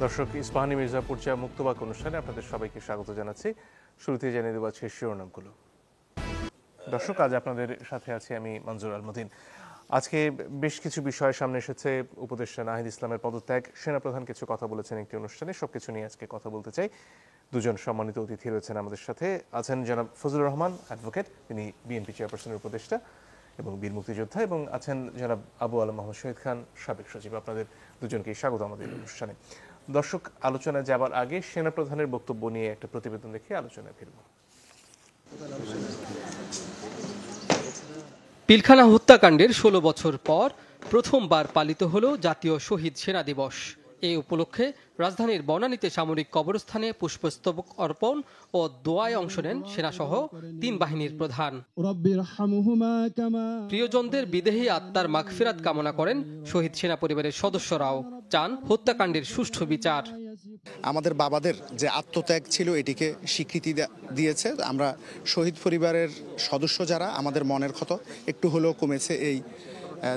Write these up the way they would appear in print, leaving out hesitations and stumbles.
দর্শক, ইস্পাহানি মির্জাপুর চা মুক্তবাক অনুষ্ঠানে আপনাদের সবাইকে স্বাগত জানাচ্ছি। শুরুতেই জানিয়ে দেওয়া হচ্ছে শিরোনামগুলো। দর্শক, আজ আপনাদের সাথে আছি আমি মনজুর আলমুদ্দিন। আজকে বেশ কিছু বিষয় সামনে এসেছে। উপদেষ্টা নাহিদ ইসলামের পদত্যাগ, সেনাপ্রধান কিছু কথা বলেছেন একটি অনুষ্ঠানে, সবকিছু নিয়ে আজকে কথা বলতে চাই। দুজন সম্মানিত অতিথি রয়েছেন আমাদের সাথে। আছেন জনাব ফজলুর রহমান অ্যাডভোকেট, তিনি বিএনপি চেয়ারপারসনের উপদেষ্টা এবং বীর মুক্তিযোদ্ধা, এবং আছেন জনাব আবু আলম মোহাম্মদ শহীদ খান, সাবেক সচিব। আপনাদের দুজনকেই স্বাগত আমাদের অনুষ্ঠানে। দর্শক, আলোচনায় যাবার আগে সেনাপ্রধানের বক্তব্য নিয়ে একটা প্রতিবেদন দেখে আলোচনায় ফিরব। পিলখানা হত্যাকাণ্ডের ১৬ বছর পর প্রথমবার পালিত হল জাতীয় শহীদ সেনা দিবস। এই উপলক্ষে রাজধানীর বনানীতে সামরিক কবরস্থানে পুষ্পস্তবক অর্পণ ও দোয়ায় অংশ নেন সেনাসহ ৩ বাহিনীর প্রধান। প্রিয়জনদের বিদেহী আত্মার মাগফিরাত কামনা করেন শহীদ সেনা পরিবারের সদস্যরাও। চান হত্যাকাণ্ডের সুষ্ঠু বিচার। আমাদের বাবাদের যে আত্মত্যাগ ছিল এটিকে স্বীকৃতি দিয়েছে। আমরা শহীদ পরিবারের সদস্য যারা, আমাদের মনের ক্ষত একটু হলেও কমেছে এই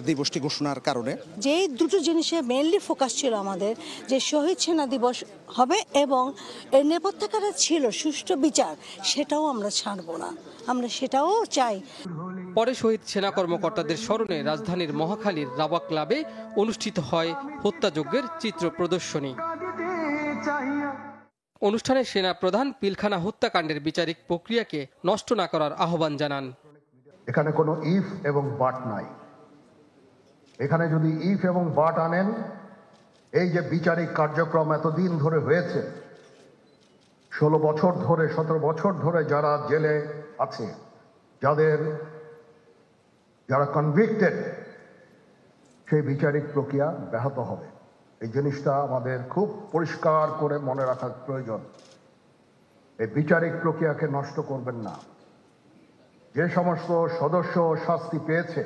দিবসটি ঘোষণার কারণে। যে দুটো জিনিসে মেইনলি ফোকাস ছিল আমাদের, যে শহীদ সেনা দিবস হবে এবং এর নেপথ্যে ছিল সুষ্ঠু বিচার, সেটাও আমরা ছাড়বো না, আমরা সেটাও চাই। পরে শহীদ সেনা কর্মকর্তাদের স্মরণে রাজধানীর মহাখালীর রাওয়া ক্লাবে অনুষ্ঠিত হয় হত্যাযজ্ঞের চিত্র প্রদর্শনী। অনুষ্ঠানে সেনা প্রধান পিলখানা হত্যাকাণ্ডের বিচারিক প্রক্রিয়াকে নষ্ট না করার আহ্বান জানান। এখানে কোনো ইফ এবং বাট নাই। এখানে যদি ইফ এবং বাট আনেন, এই যে বিচারিক কার্যক্রম এতদিন ধরে হয়েছে, 16 বছর ধরে 17 বছর ধরে যারা জেলে আছে, যারা কনভিক্টেড, সেই বিচারিক প্রক্রিয়া ব্যাহত হবে। এই জিনিসটা আমাদের খুব পরিষ্কার করে মনে রাখার প্রয়োজন। এই বিচারিক প্রক্রিয়াকে নষ্ট করবেন না। যে সমস্ত সদস্য শাস্তি পেয়েছে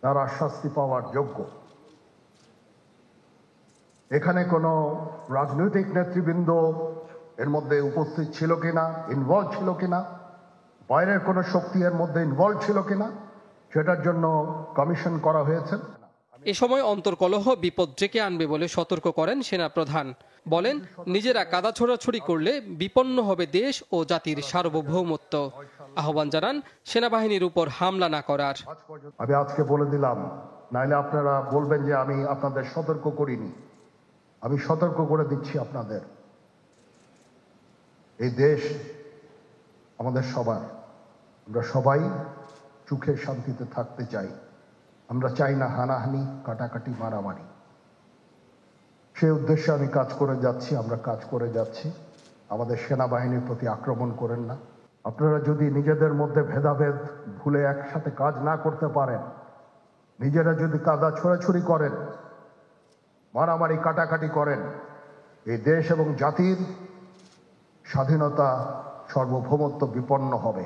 তারা শাস্তি পাওয়ার যোগ্য। এখানে কোনো রাজনৈতিক নেতৃবৃন্দ এর মধ্যে উপস্থিত ছিল কিনা, ইনভলভ ছিল কিনা, বাইরের কোনো শক্তি এর মধ্যে ইনভলভ ছিল কিনা, সেটার জন্য কমিশন করা হয়েছে। এ সময় অন্তর্কলহ বিপদ ডেকে আনবে বলে সতর্ক করেন সেনা প্রধান। বলেন, নিজেরা কাদা ছোড়াছড়ি করলে বিপন্ন হবে দেশ ও জাতির সার্বভৌমত্ব। আহ্বান জানান সেনাবাহিনীর উপর হামলা না করার। আমি আজকে বলে দিলাম, নাইলে আপনারা বলবেন যে আমি আপনাদের সতর্ক করিনি। আমি সতর্ক করে দিচ্ছি আপনাদের। এই দেশ আমাদের সবার, আমরা সবাই সুখে শান্তিতে থাকতে চাই। আমরা চাই না হানাহানি, কাটাকাটি, মারামারি। সেই উদ্দেশ্যে আমি কাজ করে যাচ্ছি, আমরা কাজ করে যাচ্ছি। আমাদের সেনাবাহিনীর প্রতি আক্রমণ করেন না। আপনারা যদি নিজেদের মধ্যে ভেদাভেদ ভুলে একসাথে কাজ না করতে পারেন, নিজেরা যদি কাদা ছোড়াছুড়ি করেন, মারামারি কাটাকাটি করেন, এই দেশ এবং জাতির স্বাধীনতা, সার্বভৌমত্ব বিপন্ন হবে।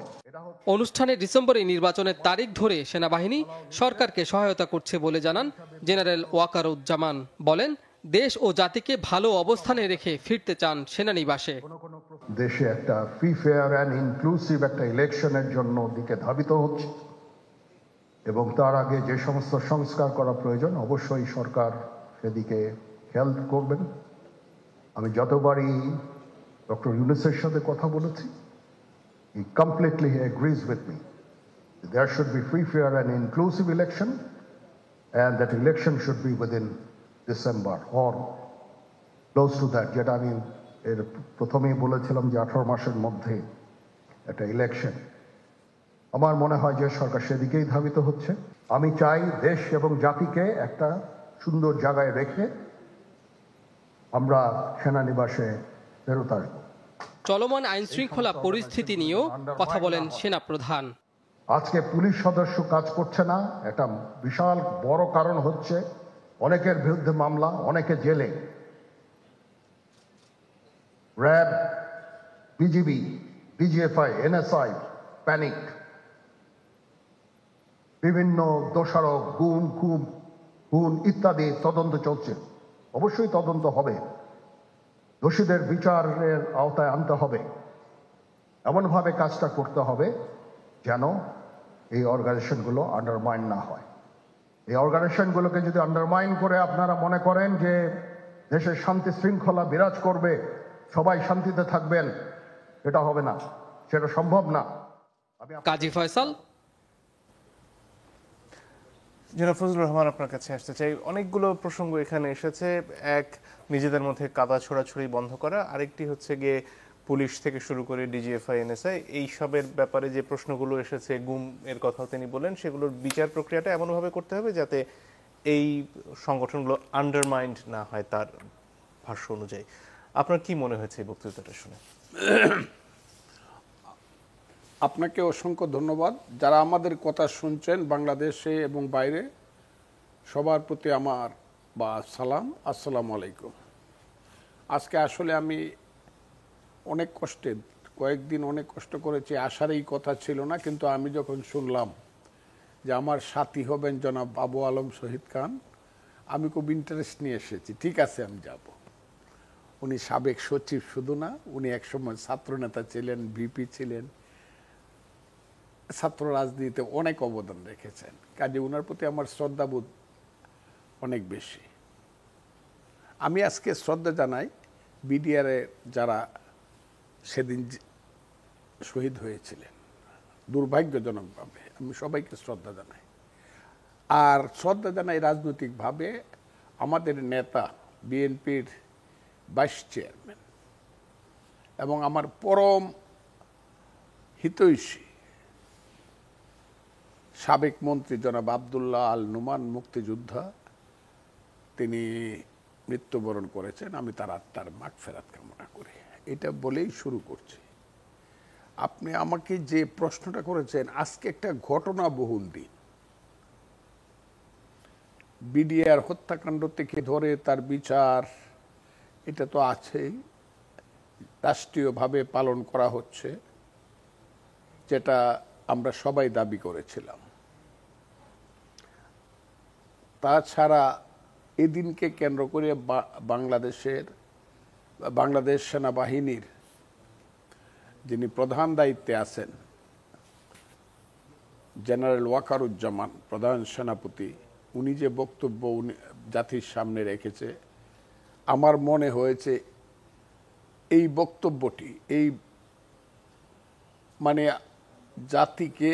অনুষ্ঠানে ডিসেম্বরে নির্বাচনের তারিখ ধরে সেনাবাহিনী সরকারকে সহায়তা করছে বলে জানান জেনারেল ওয়াকারুজ্জামান। বলেন, দেশ ও জাতিকে ভালো অবস্থানে রেখে ফিরতে চান সেনানিবাসে। দেশে একটা ফ্রি, ফেয়ার অ্যান্ড ইনক্লুসিভ একটা ইলেকশনের জন্য দিকে ধাবিত হচ্ছে, এবং তার আগে যে সমস্ত সংস্কার করা প্রয়োজন অবশ্যই সরকার সেদিকে খেয়াল করবেন। আমি যতবারই ডক্টর ইউনূসের সাথে কথা বলেছি, he completely agrees with me. There should be free, fair and inclusive election, and that election should be within December or close to that. যেটা আমি এর প্রথমেই বলেছিলাম যে 18 মাসের মধ্যে একটা ইলেকশন। আমার মনে হয় যে সরকার সেদিকেই ধাবিত হচ্ছে। আমি চাই দেশ এবং জাতিকে একটা সুন্দর জায়গায় রেখে আমরা সেনানিবাসে ফেরত আসবো। চলমান আইন শৃঙ্খলা পরিস্থিতি নিয়েও কথা বলেন সেনা প্রধান। আজকে পুলিশ সদস্য কাজ করছে না, এটা বিশাল বড় কারণ হচ্ছে অনেকের বিরুদ্ধে মামলা, অনেকে জেলে। RAB, BGB, DGFI, NSI panic. বিভিন্ন দোষারোপ, খুন ইত্যাদি তদন্ত চলছে। অবশ্যই তদন্ত হবে, দোষীদের বিচারের আওতায় আনতে হবে। এমনভাবে কাজটা করতে হবে যেন এই অর্গানাইজেশনগুলো আন্ডারমাইন না হয়। এই অর্গানাইজেশনগুলোকে যদি আন্ডারমাইন করে আপনারা মনে করেন যে দেশের শান্তি শৃঙ্খলা বিরাজ করবে, সবাই শান্তিতে থাকবেন, এটা হবে না, সেটা সম্ভব না। কাজী ফয়সাল। জনাব ফজলুর রহমান, আপনার কাছে আসতে চাই। অনেকগুলো প্রসঙ্গ এখানে এসেছে। এক, নিজেদের মধ্যে কাদা ছোড়াছুড়ি বন্ধ করা, আরেকটি হচ্ছে গিয়ে পুলিশ থেকে শুরু করে ডিজিএফআই, এনএসআই এইসবের ব্যাপারে যে প্রশ্নগুলো এসেছে, গুম এর কথাও তিনি বলেন, সেগুলোর বিচার প্রক্রিয়াটা এমনভাবে করতে হবে যাতে এই সংগঠনগুলো আন্ডারমাইন্ড না হয় তার ভাষ্য অনুযায়ী। আপনার কি মনে হয়েছে এই বক্তৃতাটা শুনে? আপনাকে অসংখ্য ধন্যবাদ। যারা আমাদের কথা শুনছেন বাংলাদেশে এবং বাইরে, সবার প্রতি আমার সালাম, আসসালামু আলাইকুম। আজকে আসলে আমি অনেক কয়েকদিন অনেক কষ্ট করেছি, আসার এই কথা ছিল না, কিন্তু আমি যখন শুনলাম যে আমার সাথী হবেন জনাব আবু আলম শহীদ খান, আমি খুব ইন্টারেস্ট নিয়ে এসেছি। ঠিক আছে, আমি যাব। উনি সাবেক সচিব শুধু না, উনি একসময় ছাত্রনেতা ছিলেন, ভিপি ছিলেন, ছাত্র রাজনীতিতে অনেক অবদান রেখেছেন। কাজে ওনার প্রতি আমার শ্রদ্ধাবোধ অনেক বেশি। আমি আজকে শ্রদ্ধা জানাই বিডিআরে যারা সেদিন শহীদ হয়েছিলেন দুর্ভাগ্যজনকভাবে, আমি সবাইকে শ্রদ্ধা জানাই। আর শ্রদ্ধা জানাই রাজনৈতিকভাবে আমাদের নেতা, বিএনপির ভাইস চেয়ারম্যান এবং আমার পরম হিতৈষী সাবেক মন্ত্রী জনাব আব্দুল্লাহ আল নুমান, মুক্তিযোদ্ধা, তিনি মৃত্যুবরণ করেছেন। আমি তার আত্মার মাগফিরাত কামনা করি। এটা বলেই শুরু করছি। আপনি আমাকে যে প্রশ্নটা করেছেন, আজকে একটা ঘটনাবহুল দিন। বিডিআর হত্যাকাণ্ড থেকে ধরে তার বিচার, এটা তো আছেই, রাষ্ট্রীয়ভাবে পালন করা হচ্ছে, যেটা আমরা সবাই দাবি করেছিলাম। তাছাড়া এদিনকে কেন্দ্র করে বাংলাদেশ সেনাবাহিনীর যিনি প্রধান দায়িত্বে আছেন, জেনারেল ওয়াকারুজ্জামান, প্রধান সেনাপতি, উনি যে বক্তব্য জাতির সামনে রেখেছে, আমার মনে হয়েছে এই বক্তব্যটি মানে জাতিকে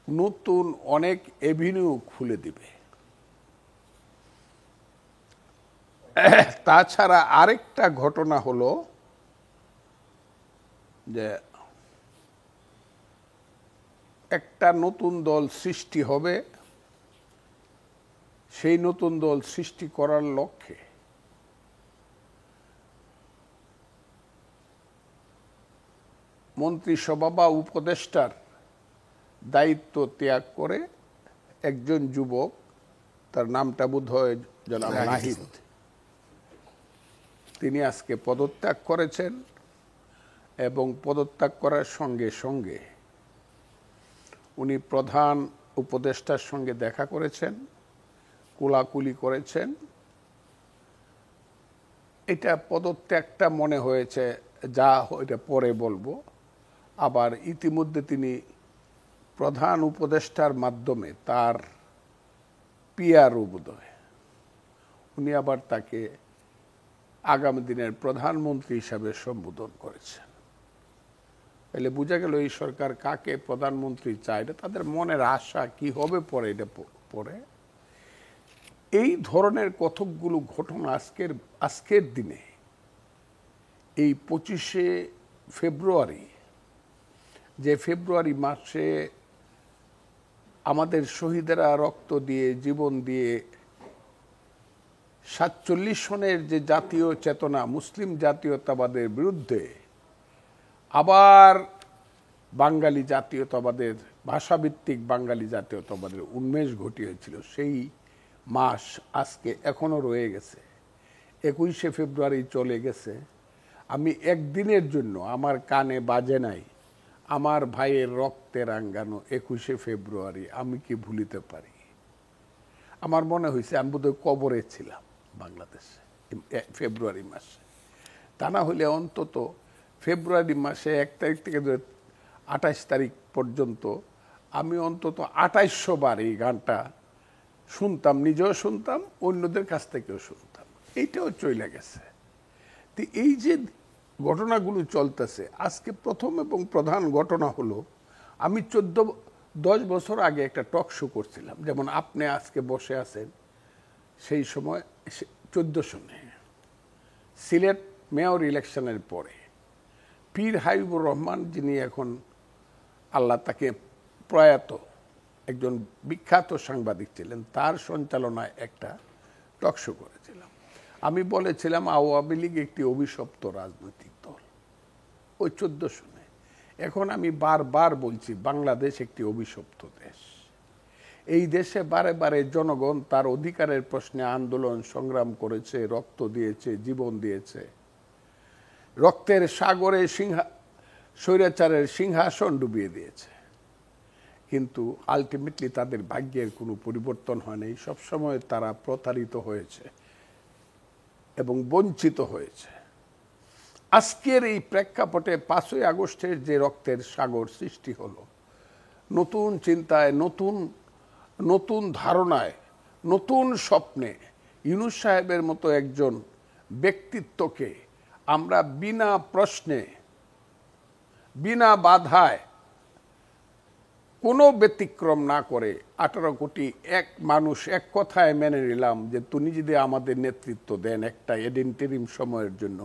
নতুন অনেক এভিনিউ খুলে দিবে। তাছাড়া আরেকটা ঘটনা হলো যে একটা নতুন দল সৃষ্টি হবে, সেই নতুন দল সৃষ্টি করার লক্ষ্যে মন্ত্রিসভা বা উপদেষ্টার দায়িত্ব ত্যাগ করে একজন যুবক, তার নামটা বোধহয় জনাব নাহিদ, তিনি আজকে পদত্যাগ করেছেন এবং পদত্যাগ করার সঙ্গে সঙ্গে উনি প্রধান উপদেষ্টার সঙ্গে দেখা করেছেন, কোলাকুলি করেছেন। এটা পদত্যাগটা মনে হয়েছে, যা এটা পরে বলবো। আবার ইতিমধ্যে তিনি প্রধান উপদেষ্টার মাধ্যমে তার পিআরও বোধহয়, উনি আবার তাকে আগামী দিনের প্রধানমন্ত্রী হিসাবে সম্বোধন করেছেন। তাহলে বোঝা গেল এই সরকার কাকে প্রধানমন্ত্রী চায়, তাদের মনের আশা কি হবে পরে, এটা পরে। এই ধরনের কতকগুলো ঘটনা আজকের দিনে, এই 25শে ফেব্রুয়ারি, যে ফেব্রুয়ারি মাসে আমাদের শহীদেরা রক্ত দিয়ে, জীবন দিয়ে 47 সনের যে জাতীয় চেতনা, মুসলিম জাতীয়তাবাদের বিরুদ্ধে আবার বাঙালি জাতীয়তাবাদের, ভাষাভিত্তিক বাঙালি জাতীয়তাবাদের উন্মেষ ঘটিয়েছিল, সেই মাস আজকে এখনো রয়ে গেছে। 21শে ফেব্রুয়ারি চলে গেছে। আমি একদিনের জন্য, আমার কানে বাজে নাই আমার ভাইয়ের রক্তে রাঙ্গানো 21শে ফেব্রুয়ারি, আমি কি ভুলিতে পারি? আমার মনে হয়েছে আমি বোধহয় কবরে ছিলাম বাংলাদেশে ফেব্রুয়ারি মাসে। তা না হলে অন্তত ফেব্রুয়ারি মাসে 1 তারিখ থেকে 28 তারিখ পর্যন্ত আমি অন্তত 2800 বার এই গানটা শুনতাম, নিজেও শুনতাম, অন্যদের কাছ থেকেও শুনতাম। এইটাও চলে গেছে। তো এই যে ঘটনাগুলো চলতেছে, আজকে প্রথম এবং প্রধান ঘটনা হলো, আমি 10 বছর আগে একটা টক শো করছিলাম, যেমন আপনি আজকে বসে আছেন, সেই সময় 14 সনে সিলেট মেয়র ইলেকশনের পরে পীর হাবিবুর রহমান, যিনি এখন আল্লাহ তাকে প্রয়াত একজন বিখ্যাত সাংবাদিক ছিলেন, তার সঞ্চালনায় একটা টক শো করেছিলাম। আমি বলেছিলাম আওয়ামী লীগ একটি অভিশপ্ত রাজনৈতিক দল, ওই 14 সনে। এখন আমি বারবার বলছি, বাংলাদেশ একটি অভিশপ্ত দেশ। এই দেশে বারে বারে জনগণ তার অধিকারের প্রশ্নে আন্দোলন সংগ্রাম করেছে, রক্ত দিয়েছে, জীবন দিয়েছে। রক্তের সাগরে স্বৈরাচারের সিংহাসন ডুবিয়ে দিয়েছে, কিন্তু আলটিমেটলি তাদের ভাগ্যের কোনো পরিবর্তন হয়নি। সবসময় তারা প্রতারিত হয়েছে এবং বঞ্চিত হয়েছে। আজকের এই প্রেক্ষাপটে 5ই আগস্টের যে রক্তের সাগর সৃষ্টি হলো, নতুন চিন্তায়, নতুন ধারণায়, নতুন স্বপ্নে ইউনূস সাহেবের মতো একজন ব্যক্তিত্বকে আমরা বিনা প্রশ্নে, বিনা বাধায়, কোনো ব্যতিক্রম না করে 18 কোটি এক মানুষ এক কথায় মেনে নিলাম যে তিনি যদি আমাদের নেতৃত্ব দেন একটা ইন্টারিম সময়ের জন্য,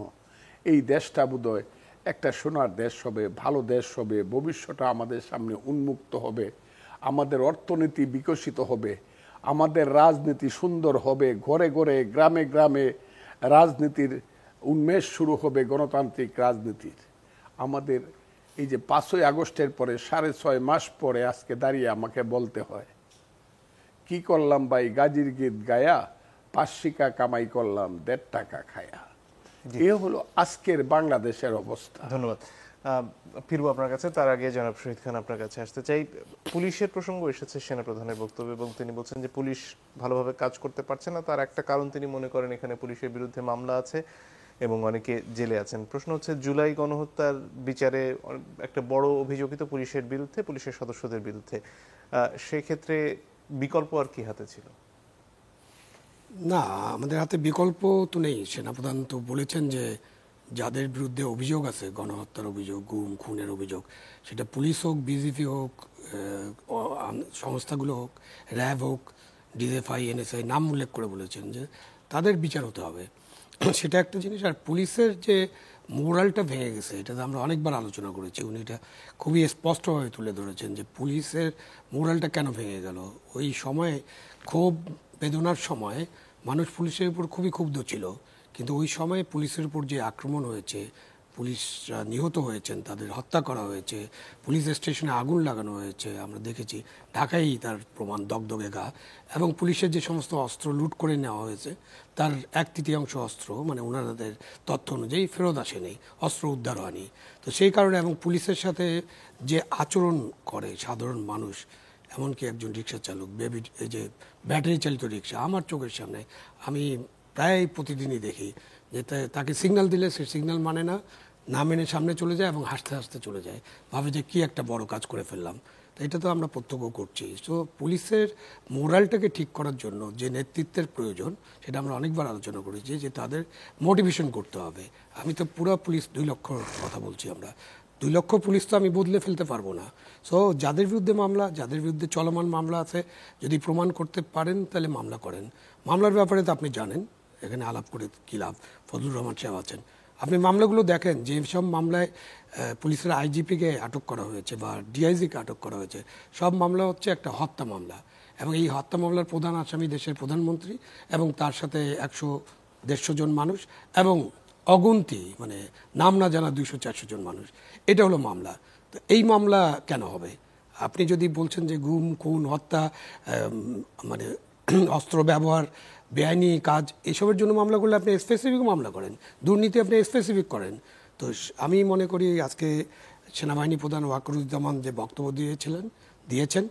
এই দেশটা বোধহয় একটা সোনার দেশ হবে, ভালো দেশ হবে, ভবিষ্যৎটা আমাদের সামনে উন্মুক্ত হবে, আমাদের অর্থনীতি বিকশিত হবে, আমাদের রাজনীতি সুন্দর হবে, ঘরে ঘরে গ্রামে গ্রামে রাজনীতির উন্মেষ শুরু হবে, গণতান্ত্রিক রাজনীতির। আমাদের এই যে 5ই আগস্টের পরে 6.5 মাস পরে আজকে দাঁড়িয়ে আমাকে বলতে হয়, কি করলাম ভাই, গাজীর গীত গায়া 5 শিকা কামাই করলাম 1.5 টাকা খায়া। এ হলো আজকের বাংলাদেশের অবস্থা। ধন্যবাদ। ফিরবো আপনার কাছে, তার আগে জনাব শহীদ খান আপনার কাছে আসতে চাই। পুলিশের প্রসঙ্গ এসেছে সেনাপ্রধানের বক্তব্য, এবং তিনি বলছেন যে পুলিশ ভালোভাবে কাজ করতে পারছে না। তার একটা কারণ তিনি মনে করেন এখানে পুলিশের বিরুদ্ধে মামলা আছে এবং অনেকে জেলে আছেন। প্রশ্ন হচ্ছে, জুলাই গণহত্যার বিচারে একটা বড় অভিযোগিত পুলিশের বিরুদ্ধে, পুলিশের সদস্যদের বিরুদ্ধে, সেক্ষেত্রে বিকল্প আর কি হাতে ছিল? না, আমাদের হাতে বিকল্প তো নেই। সেনাপ্রধান তো বলেছেন যে যাদের বিরুদ্ধে অভিযোগ আছে, গণহত্যার অভিযোগ, গুম খুনের অভিযোগ, সেটা পুলিশ হোক, বিজিপি হোক, সংস্থাগুলো হোক, র্যাব হোক, ডিএফআই, এনএসআই, নাম উল্লেখ করে বলেছেন যে তাদের বিচার হতে হবে। সেটা একটা জিনিস। আর পুলিশের যে মোরালটা ভেঙে গেছে, এটাতে আমরা অনেকবার আলোচনা করেছি। উনি এটা খুবই স্পষ্টভাবে তুলে ধরেছেন যে পুলিশের মোরালটা কেন ভেঙে গেল। ওই সময়ে ক্ষোভ বেদনার সময় মানুষ পুলিশের উপর খুবই ক্ষুব্ধ ছিল, কিন্তু ওই সময়ে পুলিশের উপর যে আক্রমণ হয়েছে, পুলিশরা নিহত হয়েছেন, তাদের হত্যা করা হয়েছে, পুলিশ স্টেশনে আগুন লাগানো হয়েছে, আমরা দেখেছি, ঢাকায় তার প্রমাণ, দগদগে গা। এবং পুলিশের যে সমস্ত অস্ত্র লুট করে নেওয়া হয়েছে, তার 1/3 অস্ত্র, মানে ওনাদের তথ্য অনুযায়ী ফেরত আসেনি, অস্ত্র উদ্ধার হয়নি। তো সেই কারণে, এবং পুলিশের সাথে যে আচরণ করে সাধারণ মানুষ, এমনকি একজন রিক্সা চালক, এই যে ব্যাটারি চালিত রিক্সা, আমার চোখের সামনে আমি প্রায় প্রতিদিনই দেখি যে তাকে সিগন্যাল দিলে সে সিগন্যাল মানে না, না মেনে সামনে চলে যায় এবং হাসতে হাসতে চলে যায়, ভাবে যে কি একটা বড় কাজ করে ফেললাম। তো এটা তো আমরা প্রত্যক্ষ করছি। তো পুলিশের মোরালটাকে ঠিক করার জন্য যে নেতৃত্বের প্রয়োজন, সেটা আমরা অনেকবার আলোচনা করেছি, যে তাদের মোটিভেশন করতে হবে। আমি তো পুরো পুলিশ 2 লক্ষ কথা বলছি, আমরা 2 লক্ষ পুলিশ তো আমি বদলে ফেলতে পারবো না। সো যাদের বিরুদ্ধে মামলা, যাদের বিরুদ্ধে চলমান মামলা আছে, যদি প্রমাণ করতে পারেন তাহলে মামলা করেন। মামলার ব্যাপারে তো আপনি জানেন, এখানে আলাপ করে কী লাভ, ফজলুর রহমান সাহেব আছেন, আপনি মামলাগুলো দেখেন। যে সব মামলায় পুলিশের আইজিপিকে আটক করা হয়েছে বা ডিআইজিকে আটক করা হয়েছে, সব মামলা হচ্ছে একটা হত্যা মামলা। এবং এই হত্যা মামলার প্রধান আসামি দেশের প্রধানমন্ত্রী এবং তার সাথে 100-150 জন মানুষ এবং অগুন্তি, মানে নাম না জানা 200-400 জন মানুষ। এটা হলো মামলা। তো এই মামলা কেন হবে? আপনি যদি বলছেন যে গুম খুন হত্যা, মানে অস্ত্র ব্যবহার, বেআইনি কাজ, এসবের জন্য মামলা করলে আপনি স্পেসিফিক মামলা করেন, দুর্নীতি আপনি স্পেসিফিক করেন। তো আমি মনে করি আজকে সেনাবাহিনী প্রধান ওয়াকারুজ্জামান যে বক্তব্য দিয়েছেন,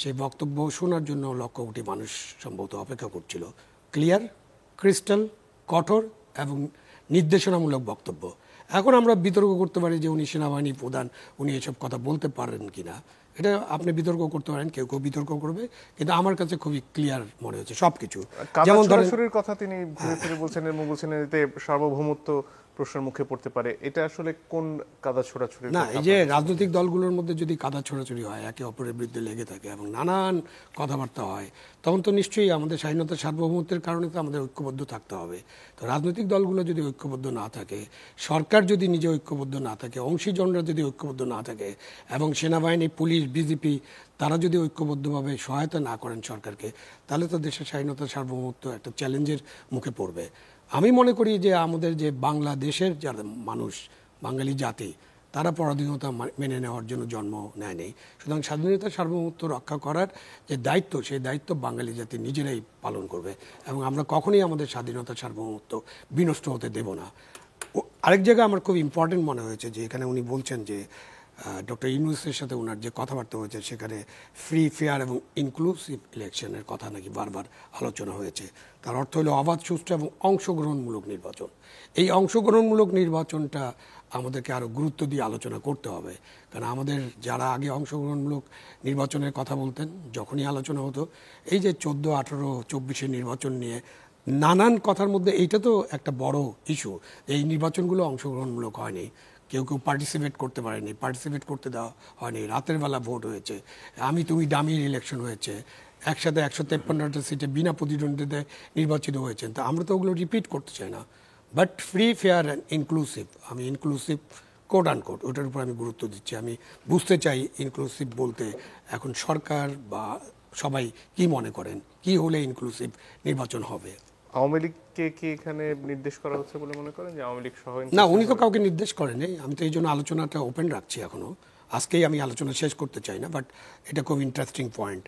সেই বক্তব্য শোনার জন্য লক্ষ কোটি মানুষ সম্ভবত অপেক্ষা করছিল। ক্লিয়ার, ক্রিস্টাল, কঠোর এবং নির্দেশনামূলক বক্তব্য। এখন আমরা বিতর্ক করতে পারি যে উনি সেনাবাহিনী প্রধান, উনি এসব কথা বলতে পারেন কিনা, এটা আপনি বিতর্ক করতে পারেন, কেউ কেউ বিতর্ক করবে, কিন্তু আমার কাছে খুবই ক্লিয়ার মনে হচ্ছে সবকিছু। যেমন ছড়াছড়ির কথা তিনি ঘুরে ফিরে বলছেন এবং বলছেন এতে সার্বভৌমত্ব প্রশ্নের মুখে পড়তে পারে। এটা আসলে কোন কাদা ছোড়াছড়ি? না, এই যে রাজনৈতিক দলগুলোর মধ্যে যদি কাদা ছোড়াছড়ি হয়, একে অপরের বিরুদ্ধে লেগে থাকে এবং নানান কথাবার্তা হয়, তখন তো নিশ্চয়ই আমাদের স্বাধীনতা সার্বভৌমত্বের কারণে তো আমাদের ঐক্যবদ্ধ থাকতে হবে। তো রাজনৈতিক দলগুলো যদি ঐক্যবদ্ধ না থাকে, সরকার যদি নিজে ঐক্যবদ্ধ না থাকে, অংশীজনরা যদি ঐক্যবদ্ধ না থাকে এবং সেনাবাহিনী, পুলিশ, বিজেপি তারা যদি ঐক্যবদ্ধভাবে সহায়তা না করেন সরকারকে, তাহলে তো দেশের স্বাধীনতা সার্বভৌমত্ব একটা চ্যালেঞ্জের মুখে পড়বে। আমি মনে করি যে আমাদের যে বাংলাদেশের যারা মানুষ, বাঙালি জাতি, তারা পরাধীনতা মেনে নেওয়ার জন্য জন্ম নেয়নি। সুতরাং স্বাধীনতা সার্বভৌমত্ব রক্ষা করার যে দায়িত্ব, সেই দায়িত্ব বাঙালি জাতি নিজেরাই পালন করবে এবং আমরা কখনোই আমাদের স্বাধীনতা সার্বভৌমত্ব বিনষ্ট হতে দেব না। আরেক জায়গায় আমার খুব ইম্পর্টেন্ট মনে হয়েছে যে এখানে উনি বলছেন যে ডক্টর ইউনূসের সাথে ওনার যে কথাবার্তা হয়েছে সেখানে ফ্রি, ফেয়ার এবং ইনক্লুসিভ ইলেকশনের কথা নাকি বারবার আলোচনা হয়েছে। তার অর্থ হলো অবাধ, সুষ্ঠু এবং অংশগ্রহণমূলক নির্বাচন। এই অংশগ্রহণমূলক নির্বাচনটা আমাদেরকে আরও গুরুত্ব দিয়ে আলোচনা করতে হবে, কারণ আমাদের যারা আগে অংশগ্রহণমূলক নির্বাচনের কথা বলতেন, যখনই আলোচনা হতো এই যে 14, 18, 24 নির্বাচন নিয়ে নানান কথার মধ্যে এইটা তো একটা বড় ইস্যু। এই নির্বাচনগুলো অংশগ্রহণমূলক হয়নি, কেউ কেউ পার্টিসিপেট করতে পারেনি, পার্টিসিপেট করতে দেওয়া হয়নি, রাতের বেলা ভোট হয়েছে, আমি তুমি ডামির ইলেকশন হয়েছে, একসাথে 153টা সিটে বিনা প্রতিদ্বন্দ্বিতায় নির্বাচিত হয়েছেন। তা আমরা তো ওগুলো রিপিট করতে চাই না, but free, fair and inclusive, আমি ইনক্লুসিভ কোট আন কোট ওটার উপর আমি গুরুত্ব দিচ্ছি। আমি বুঝতে চাই ইনক্লুসিভ বলতে এখন সরকার বা সবাই কি মনে করেন, কি হলে ইনক্লুসিভ নির্বাচন হবে। আওয়ামী লীগকে কি এখানে নির্দেশ করা হচ্ছে বলে মনে করেন যে আওয়ামী লীগ সহ? না, উনি তো কাউকে নির্দেশ করেনি। আমি তো এই জন্য আলোচনাটা ওপেন রাখছি এখনো, আজকেই আমি আলোচনা শেষ করতে চাই না, বাট এটা খুব ইন্টারেস্টিং পয়েন্ট।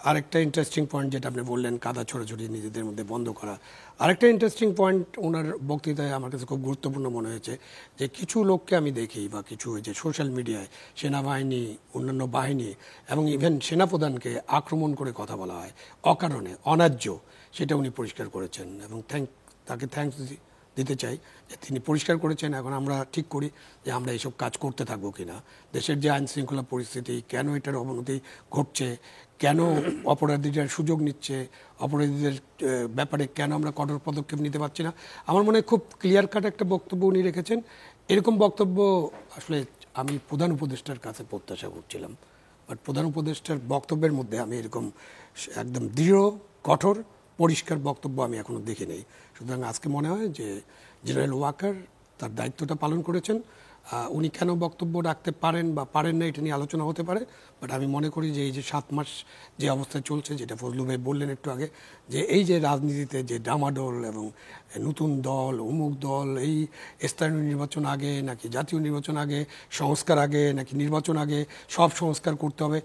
আরেকটা ইন্টারেস্টিং পয়েন্ট যেটা আপনি বললেন, কাদা ছোড়াছড়ি নিজেদের মধ্যে বন্ধ করা, আরেকটা ইন্টারেস্টিং পয়েন্ট ওনার বক্তৃতায় আমার কাছে খুব গুরুত্বপূর্ণ মনে হয়েছে যে কিছু লোককে আমি দেখি বা কিছু যে সোশ্যাল মিডিয়ায় সেনাবাহিনী, অন্যান্য বাহিনী এবং ইভেন সেনাপ্রধানকে আক্রমণ করে কথা বলা হয় অকারণে, অন্যায্য, সেটা উনি পরিষ্কার করেছেন এবং তাকে থ্যাঙ্কস দিতে চাই যে তিনি পরিষ্কার করেছেন। এখন আমরা ঠিক করি যে আমরা এইসব কাজ করতে থাকবো কিনা। দেশের যে আইন শৃঙ্খলা পরিস্থিতি, কেন এটার অবনতি ঘটছে, কেন অপরাধীরা সুযোগ নিচ্ছে, অপরাধীদের ব্যাপারে কেন আমরা কঠোর পদক্ষেপ নিতে পারছি না, আমার মনে হয় খুব ক্লিয়ার কাট একটা বক্তব্য উনি রেখেছেন। এরকম বক্তব্য আসলে আমি প্রধান উপদেষ্টার কাছে প্রত্যাশা করছিলাম, বাট প্রধান উপদেষ্টার বক্তব্যের মধ্যে আমি এরকম একদম দৃঢ়, কঠোর, পরিষ্কার বক্তব্য আমি এখনো দেখি নেই। সুতরাং আজকে মনে হয় যে জেনারেল ওয়াকার তার দায়িত্বটা পালন করেছেন। উনি কেন বক্তব্য রাখতে পারেন বা পারেন না এটা নিয়ে আলোচনা হতে পারে, বাট আমি মনে করি যে এই যে 7 মাস যে অবস্থায় চলছে, যেটা ফজলু ভাই বললেন একটু আগে, যে এই যে রাজনীতিতে যে ডামাডোল এবং নতুন দল, অমুক দল, এই স্থানীয় নির্বাচন আগে নাকি জাতীয় নির্বাচন আগে, সংস্কার আগে নাকি নির্বাচন আগে, সব সংস্কার করতে হবে,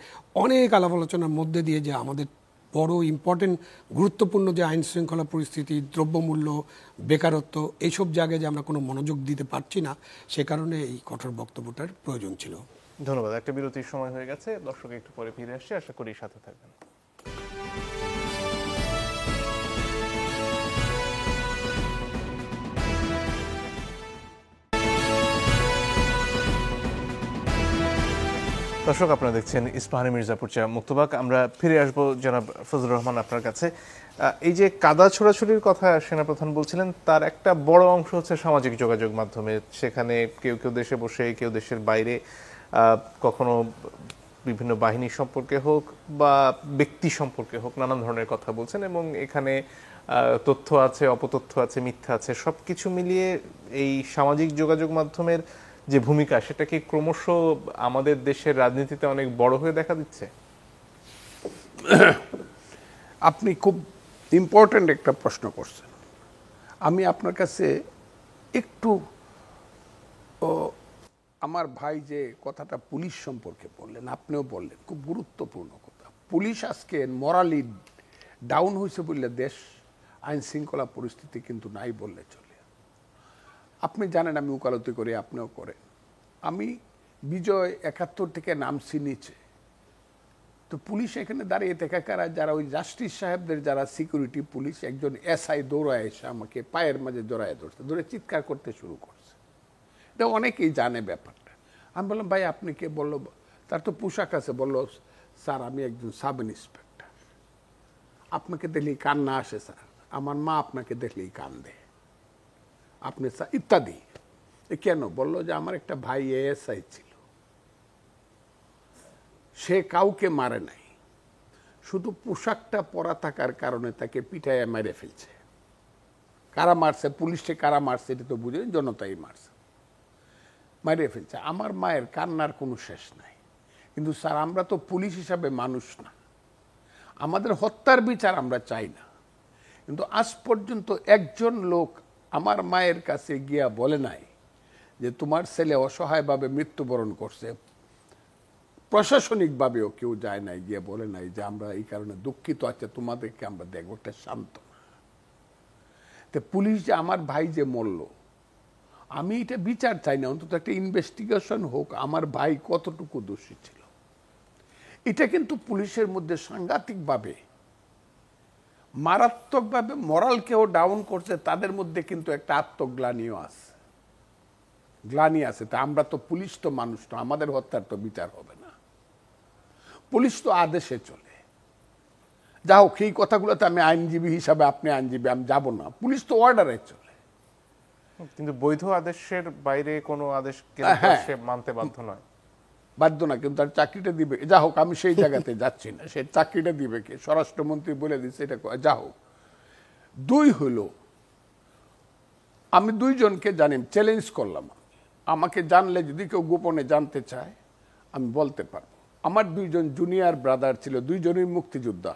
অনেক আলাপ আলোচনার মধ্যে দিয়ে যে আমাদের বড় ইম্পর্টেন্ট গুরুত্বপূর্ণ যে আইন শৃঙ্খলা পরিস্থিতি, দ্রব্যমূল্য, বেকারত্ব, এইসব জায়গায় যে আমরা কোনো মনোযোগ দিতে পারছি না, সে কারণে এই কঠোর বক্তব্যটার প্রয়োজন ছিল। ধন্যবাদ। একটা বিরতির সময় হয়ে গেছে, দর্শক একটু পরে ফিরে আসছে, আশা করি সাথে থাকবেন। দর্শক, আপনারা দেখছেন ইস্পাহানি মির্জাপুর চা মুক্তবাক। আমরা ফিরে আসবো জনাব ফজলুর রহমান আপনার কাছে। এই যে কাদা ছোড়াছুড়ির কথা সেনাপ্রধান বলছিলেন, তার একটা বড় অংশ হচ্ছে সামাজিক যোগাযোগ মাধ্যমে। সেখানে কেউ কেউ দেশে বসে, কেউ দেশের বাইরে, কখনো বিভিন্ন বাহিনী সম্পর্কে হোক বা ব্যক্তি সম্পর্কে হোক, নানান ধরনের কথা বলছেন এবং এখানে তথ্য আছে, অপতথ্য আছে, মিথ্যা আছে, সব কিছু মিলিয়ে এই সামাজিক যোগাযোগ মাধ্যমের যে ভূমিকা, সেটা কি ক্রমশ আমাদের দেশের রাজনীতিতে অনেক বড় হয়ে দেখা দিচ্ছে? আপনি খুব ইম্পর্ট্যান্ট একটা প্রশ্ন করছেন। আমি আপনার কাছে একটু, আমার ভাই যে কথাটা পুলিশ সম্পর্কে বললেন, আপনিও বললেন, খুব গুরুত্বপূর্ণ কথা। পুলিশ আজকে মরালি ডাউন হয়েছে বললে দেশ আইন শৃঙ্খলা পরিস্থিতি কিন্তু নাই বললে চলে। আপনি জানেন আমি উকালতি করি, আপনিও করেন। আমি বিজয় 71 থেকে নামছি নিচে, তো পুলিশ এখানে দাঁড়িয়ে থেকে কারা, যারা ওই জাস্টিস সাহেবদের যারা সিকিউরিটি পুলিশ, একজন এসআই দৌড়ায় এসে আমাকে পায়ের মাঝে জড়ায় ধরছে, ধরে চিৎকার করতে শুরু করছে। এটা অনেকেই জানে ব্যাপারটা। আমি বললাম, ভাই আপনি কে? বললো তার তো পোশাক আছে। বলল, স্যার আমি একজন সাব ইন্সপেক্টর, আপনাকে দেখলেই কান্না আসে স্যার, আমার মা আপনাকে দেখলেই কান্দে, আপনি ইত্যাদি। কেন? বলল যে আমার একটা ভাই এএসআই ছিল, সে কাউকে মারে নাই, শুধু পোশাকটা পরা থাকার কারণে তাকে পিটাইয়া মেরে ফেলছে। কারা মারছে, পুলিশে কারা মারছে এটা তো বুঝে, জনতাই মারছে, মেরে ফেলছে। আমার মায়ের কান্নার কোনো শেষ নাই। কিন্তু স্যার আমরা তো পুলিশ হিসাবে মানুষ না, আমাদের হত্যার বিচার আমরা চাই না। কিন্তু আজ পর্যন্ত একজন লোক আমার মায়ের কাছে গিয়া বলে নাই যে তোমার ছেলে অসহায়ভাবে মৃত্যুবরণ করছে। প্রশাসনিকভাবেও কেউ যায় নাই, গিয়ে বলে নাই যে আমরা এই কারণে দুঃখিত আছে, তোমাদেরকে আমরা দেখবো, একটা শান্ত না। তো পুলিশ যে আমার ভাই যে মরল, আমি এটা বিচার চাই না, অন্তত একটা ইনভেস্টিগেশন হোক, আমার ভাই কতটুকু দোষী ছিল। এটা কিন্তু পুলিশের মধ্যে সাংঘাতিকভাবে মারাত্মকভাবে মরালকেও ডাউন করছে। তাদের মধ্যে কিন্তু একটা আত্মগ্লানিও আছে, গ্লানি আছে। তা আমরা তো পুলিশ তো মানুষ তো, আমাদের হত্যার তো বিচার হবে না, পুলিশ তো আদেশে চলে। যা হোক, এই কথাগুলোতে আমি আইনজীবী হিসাবে, আপনি আইনজীবী, আমি যাব না, পুলিশ তো অর্ডারে চলে। কিন্তু বৈধ আদেশের বাইরে কোনো আদেশ সে মানতে বাধ্য নয়। বাধ্য না, কিন্তু তার চাকরিটা দিবে। যা হোক, আমি সেই জায়গাতে যাচ্ছি না, সে চাকরিটা দিবে কে? স্বরাষ্ট্রমন্ত্রী বলে দিচ্ছে এটা। যা হোক, দুই হলো, আমি দুইজনকে জানি, চ্যালেঞ্জ করলাম, আমাকে জানলে যদি কেউ গোপনে জানতে চায় আমি বলতে পারবো। আমার দুইজন জুনিয়র ব্রাদার ছিল, দুইজনই মুক্তিযোদ্ধা।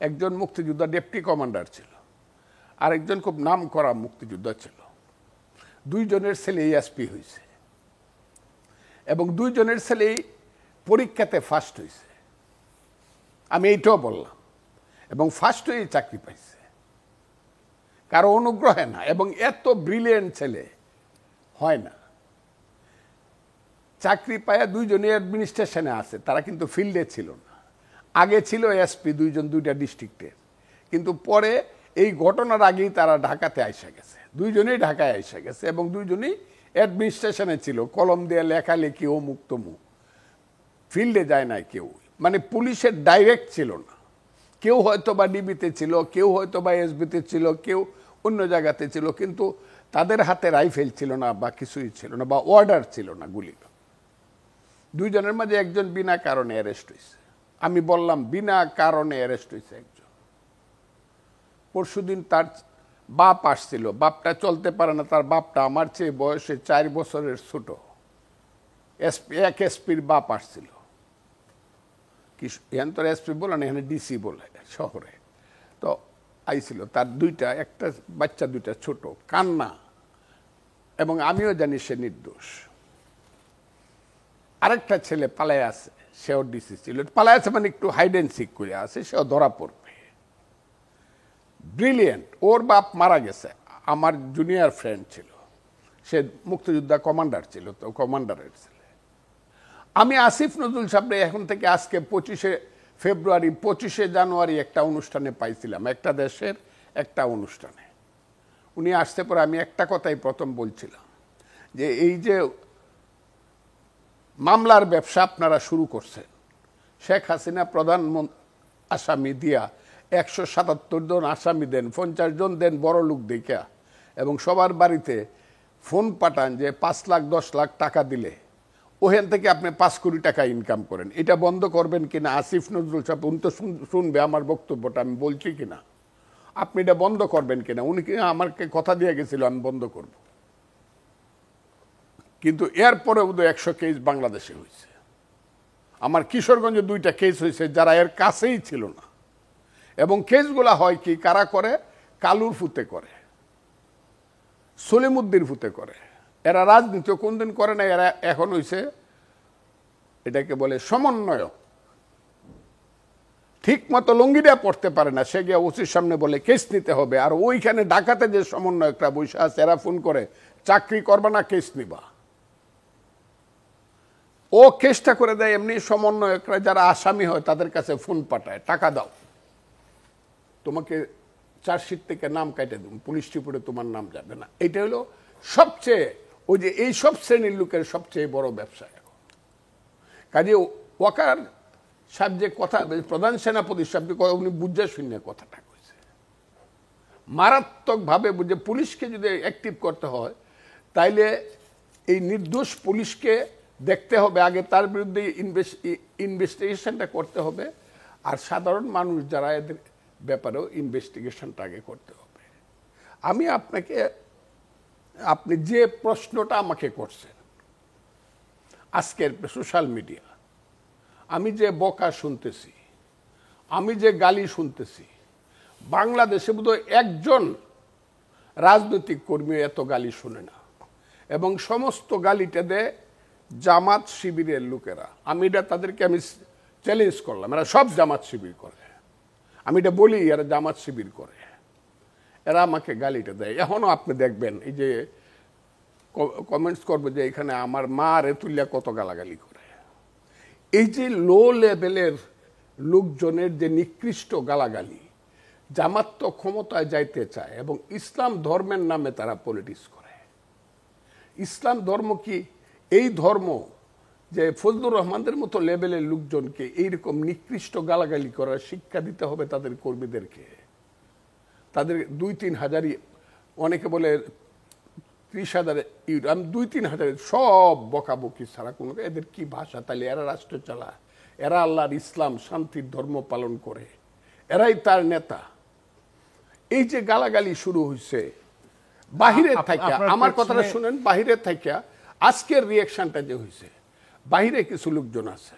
একজন মুক্তিযোদ্ধা ডেপুটি কমান্ডার ছিল, আরেকজন খুব নাম করা মুক্তিযোদ্ধা ছিল। দুইজনের ছেলে এসপি হয়েছে এবং দুইজনের ছেলেই পরীক্ষাতে ফার্স্ট হয়েছে, আমি এইটাও বললাম। এবং ফার্স্ট হয়ে চাকরি পাইছে, কারো অনুগ্রহে না। এবং এত ব্রিলিয়েন্ট ছেলে হয় না। চাকরি পায়া দুইজনই অ্যাডমিনিস্ট্রেশনে আছে, তারা কিন্তু ফিল্ডে ছিল না। আগে ছিল এসপি দুইজন, দুইটা ডিস্ট্রিক্টের, কিন্তু পরে এই ঘটনার আগেই তারা ঢাকাতে আইসা গেছে, দুইজনেই ঢাকায় আইসা গেছে এবং দুইজনই অ্যাডমিনিস্ট্রেশনে ছিল, কলম দিয়ে লেখালেখি অমুক তমুক, ফিল্ডে যায় না কেউ। মানে পুলিশের ডাইরেক্ট ছিল না, কেউ হয়তো বা ডিবিতে ছিল, কেউ হয়তো বা এসবিতে ছিল, কেউ অন্য জায়গাতে ছিল, কিন্তু তাদের হাতে রাইফেল ছিল না বা কিছুই ছিল না, বা অর্ডার ছিল না গুলি। দুইজনের মাঝে একজন বিনা কারণে অ্যারেস্ট হয়েছে। আমি বললাম বিনা কারণে অ্যারেস্ট হয়েছে একজন। পরশুদিন তার বাপ আসছিল, বাপটা চলতে পারে না, তার বাপটা আমার চেয়ে বয়সে 4 বছরের ছোট, এক এসপির বাপ আসছিল। কি এখানে তো এসপি বলে না, এখানে ডিসি বলে শহরে। তো আইছিল, তার দুইটা, একটা বাচ্চা, দুইটা ছোট, কান্না, এবং আমিও জানি সে নির্দোষ। আরেকটা ছেলে পালায় আছে, সেও ডিসি ছিল, পালায় আছে মানে একটু হাইড অ্যান্ড সিক করে আছে, সেও ধরা পড়বে। ব্রিলিয়েন্ট। ওর বাপ মারা গেছে, আমার জুনিয়র ফ্রেন্ড ছিল, সে মুক্তিযোদ্ধা কমান্ডার ছিল, তো কমান্ডারের ছেলে। আমি আসিফ নজরুল সাহেব এখন থেকে আজকে 25শে ফেব্রুয়ারি 25শে জানুয়ারি একটা অনুষ্ঠানে পাইছিলাম, একটা দেশের একটা অনুষ্ঠানে। উনি আসতে পরে আমি একটা কথাই প্রথম বলছিলাম যে এই যে মামলার ব্যবসা আপনারা শুরু করছেন, শেখ হাসিনা প্রধানমন্ত্রী আসামি দিয়া 177 জন আসামি দেন, 50 জন দেন বড় লোক দেখা, এবং সবার বাড়িতে ফোন পাঠান যে 5 লাখ 10 লাখ টাকা দিলে ওখান থেকে আপনি 5 কোটি টাকা ইনকাম করেন। এটা বন্ধ করবেন কিনা? আসিফ নজরুল সাহেব উনি তো শুনবে আমার বক্তব্যটা, আমি বলছি কিনা, আপনি এটা বন্ধ করবেন কিনা? উনি কিনা আমাকে কথা দিয়ে গেছিল আমি বন্ধ করব। কিন্তু এরপরে বোধহয় 100 কেস বাংলাদেশে হয়েছে। আমার কিশোরগঞ্জে 2টা কেস হয়েছে যারা এর কাছেই ছিল না। এবং কেসগুলা হয় কি, কারা করে? কালুর ফুতে করে, সলিমুদ্দিন ফুতে করে। এরা রাজনীতি কোনদিন করে না, এরা এখন হয়েছে এটাকে বলে সমন্বয়ক। ঠিক মতো লঙ্গিটা পড়তে পারে না, সে গিয়ে ওসির সামনে বলে কেস নিতে হবে, আর ওইখানে ঢাকাতে যে সমন্বয়করা বসে আছে এরা ফোন করে চাকরি করবা না, কেস নিবা। ও কেসটা করে দেয়। এমনি সমন্বয়করা যারা আসামি হয় তাদের কাছে ফোন পাঠায়, টাকা দাও, তোমাকে চার্জশিট থেকে নাম কাটে দেব, পুলিশ রিপোর্টে তোমার নাম যাবে না। এটা হলো সবচেয়ে, ওই যে এই সব শ্রেণীর লোকের সবচেয়ে বড় ব্যবসা এখন। কাজে ওয়াকার সাহেব যে কথা, প্রধান সেনাপতি সাহেব যে কথা, উনি বুঝে শুনে কথাটা কইছে মারাত্মকভাবে বুঝে। পুলিশকে যদি অ্যাক্টিভ করতে হয় তাইলে এই নির্দোষ পুলিশকে দেখতে হবে আগে, তার বিরুদ্ধে ইনভেস্টিগেশনটা করতে হবে, আর সাধারণ মানুষ যারা এদের ব্যাপারেও ইনভেস্টিগেশনটা আগে করতে হবে। আমি আপনি যে প্রশ্নটা আমাকে করছেন আজকের সোশ্যাল মিডিয়া, আমি যে বকা শুনতেছি, আমি যে গালি শুনতেছি, বাংলাদেশে বোধহয় একজন রাজনৈতিক কর্মী এত গালি শুনে না, এবং সমস্ত গালিটা দেয় জামাত শিবিরের লোকেরা। আমি এটা তাদেরকে আমি চ্যালেঞ্জ করলাম, এরা সব জামাত শিবির করে, আমি এটা বলি এরা জামাত শিবির করে, এরা আমাকে গালিটা দেয়। এখনো আপনি দেখবেন এই যে কমেন্টস করবে যে এখানে আমার মা রে তুল্যা কত গালাগালি করে। এই যে লো লেভেলের লোকজনের যে নিকৃষ্ট গালাগালি, জামাত তো ক্ষমতায় যাইতে চায় এবং ইসলাম ধর্মের নামে তারা পলিটিক্স করে। ইসলাম ধর্ম কি এই ধর্ম যে ফজলুর রহমানদের মতো লেভেলের লোকজনকে এইরকম নিকৃষ্ট গালাগালি করার শিক্ষা দিতে হবে তাদের কর্মীদেরকে? তাদের 2-3 হাজারই, অনেকে বলে 30,000 ইউরো, আমি 2-3 হাজার সব বকাবকি ছাড়া কোনো, এদের কি ভাষা? তাহলে এরা রাষ্ট্র চালায়, এরা আল্লাহর ইসলাম শান্তির ধর্ম পালন করে, এরাই তার নেতা। এই যে গালাগালি শুরু হয়েছে বাহিরের থেকে, আমার কথাটা শুনেন, বাহিরের থেকে আজকের রিয়াকশনটা যে হয়েছে, বাহিরে কিছু লোকজন আছে,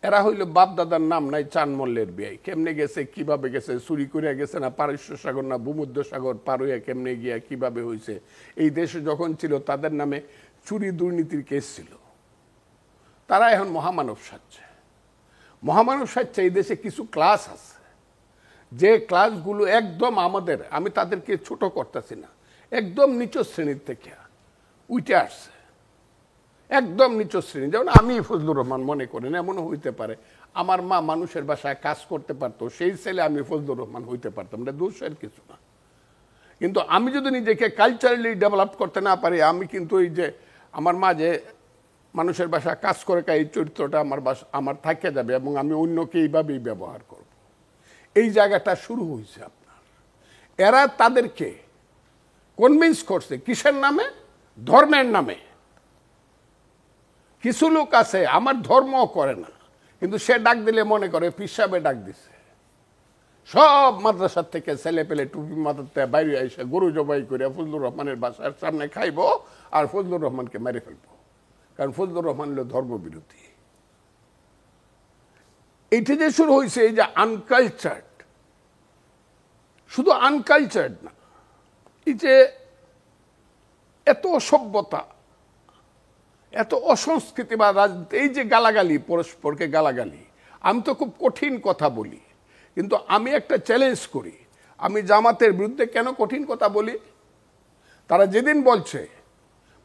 এরা হইল বাপ দাদার নাম নাই চান মল্লের বিয়ে, কেমনে গেছে, কিভাবে গেছে, চুরি করে গেছে না পারস্য সাগর না ভূমধ্য সাগর পার হইয়া কেমনে গিয়া কিভাবে হয়েছে। এই দেশে যখন ছিল তাদের নামে চুরি দুর্নীতির কেস ছিল, তারা এখন মহামানব সাজছে। মহামানব সাজছে। এই দেশে কিছু ক্লাস আছে, যে ক্লাসগুলো একদম আমাদের, আমি তাদেরকে ছোট করতেছি না, একদম নিচু শ্রেণীর থেকে উঠে আসছে, একদম নিচু শ্রেণী। যেমন আমি ফজলুর রহমান মনে করেন, এমনও হইতে পারে আমার মা মানুষের বাসায় কাজ করতে পারতো, সেই ছেলে আমি ফজলুর রহমান হইতে পারতাম, এটা দোষের কিছু না। কিন্তু আমি যদি নিজেকে কালচারালি ডেভেলপ করতে না পারি, আমি কিন্তু এই যে আমার মা যে মানুষের বাসায় কাজ করে, এই চরিত্রটা আমার থাকে যাবে এবং আমি অন্যকে এইভাবেই ব্যবহার করব। এই জায়গাটা শুরু হয়েছে আপনার। এরা তাদেরকে কনভিন্স করছে কিসের নামে? ধর্মের নামে। কিছু লোক আছে আমার ধর্ম করে না, কিন্তু সে ডাক দিলে মনে করে পীর সাহেবে ডাক দিছে। সব মাদ্রাসার থেকে ছেলে পেলে টুপি মাথাতে বাইরে এসে গরু জবাই করে ফজলুর রহমানের বাসার সামনে খাইবো আর ফজলুর রহমানকে মেরে ফেলবো, কারণ ফজলুর রহমান হলো ধর্মবিরোধী। এইটা যে শুরু হয়েছে, এই যে আনকালচার্ড, শুধু আনকালচার্ড না, এই যে এত অসভ্যতা, এত অসংস্কৃতি বা রাজনীতি, এই যে গালাগালি, পরস্পরকে গালাগালি। আমি তো খুব কঠিন কথা বলি, কিন্তু আমি একটা চ্যালেঞ্জ করি, আমি জামাতের বিরুদ্ধে কেন কঠিন কথা বলি? তারা যেদিন বলছে,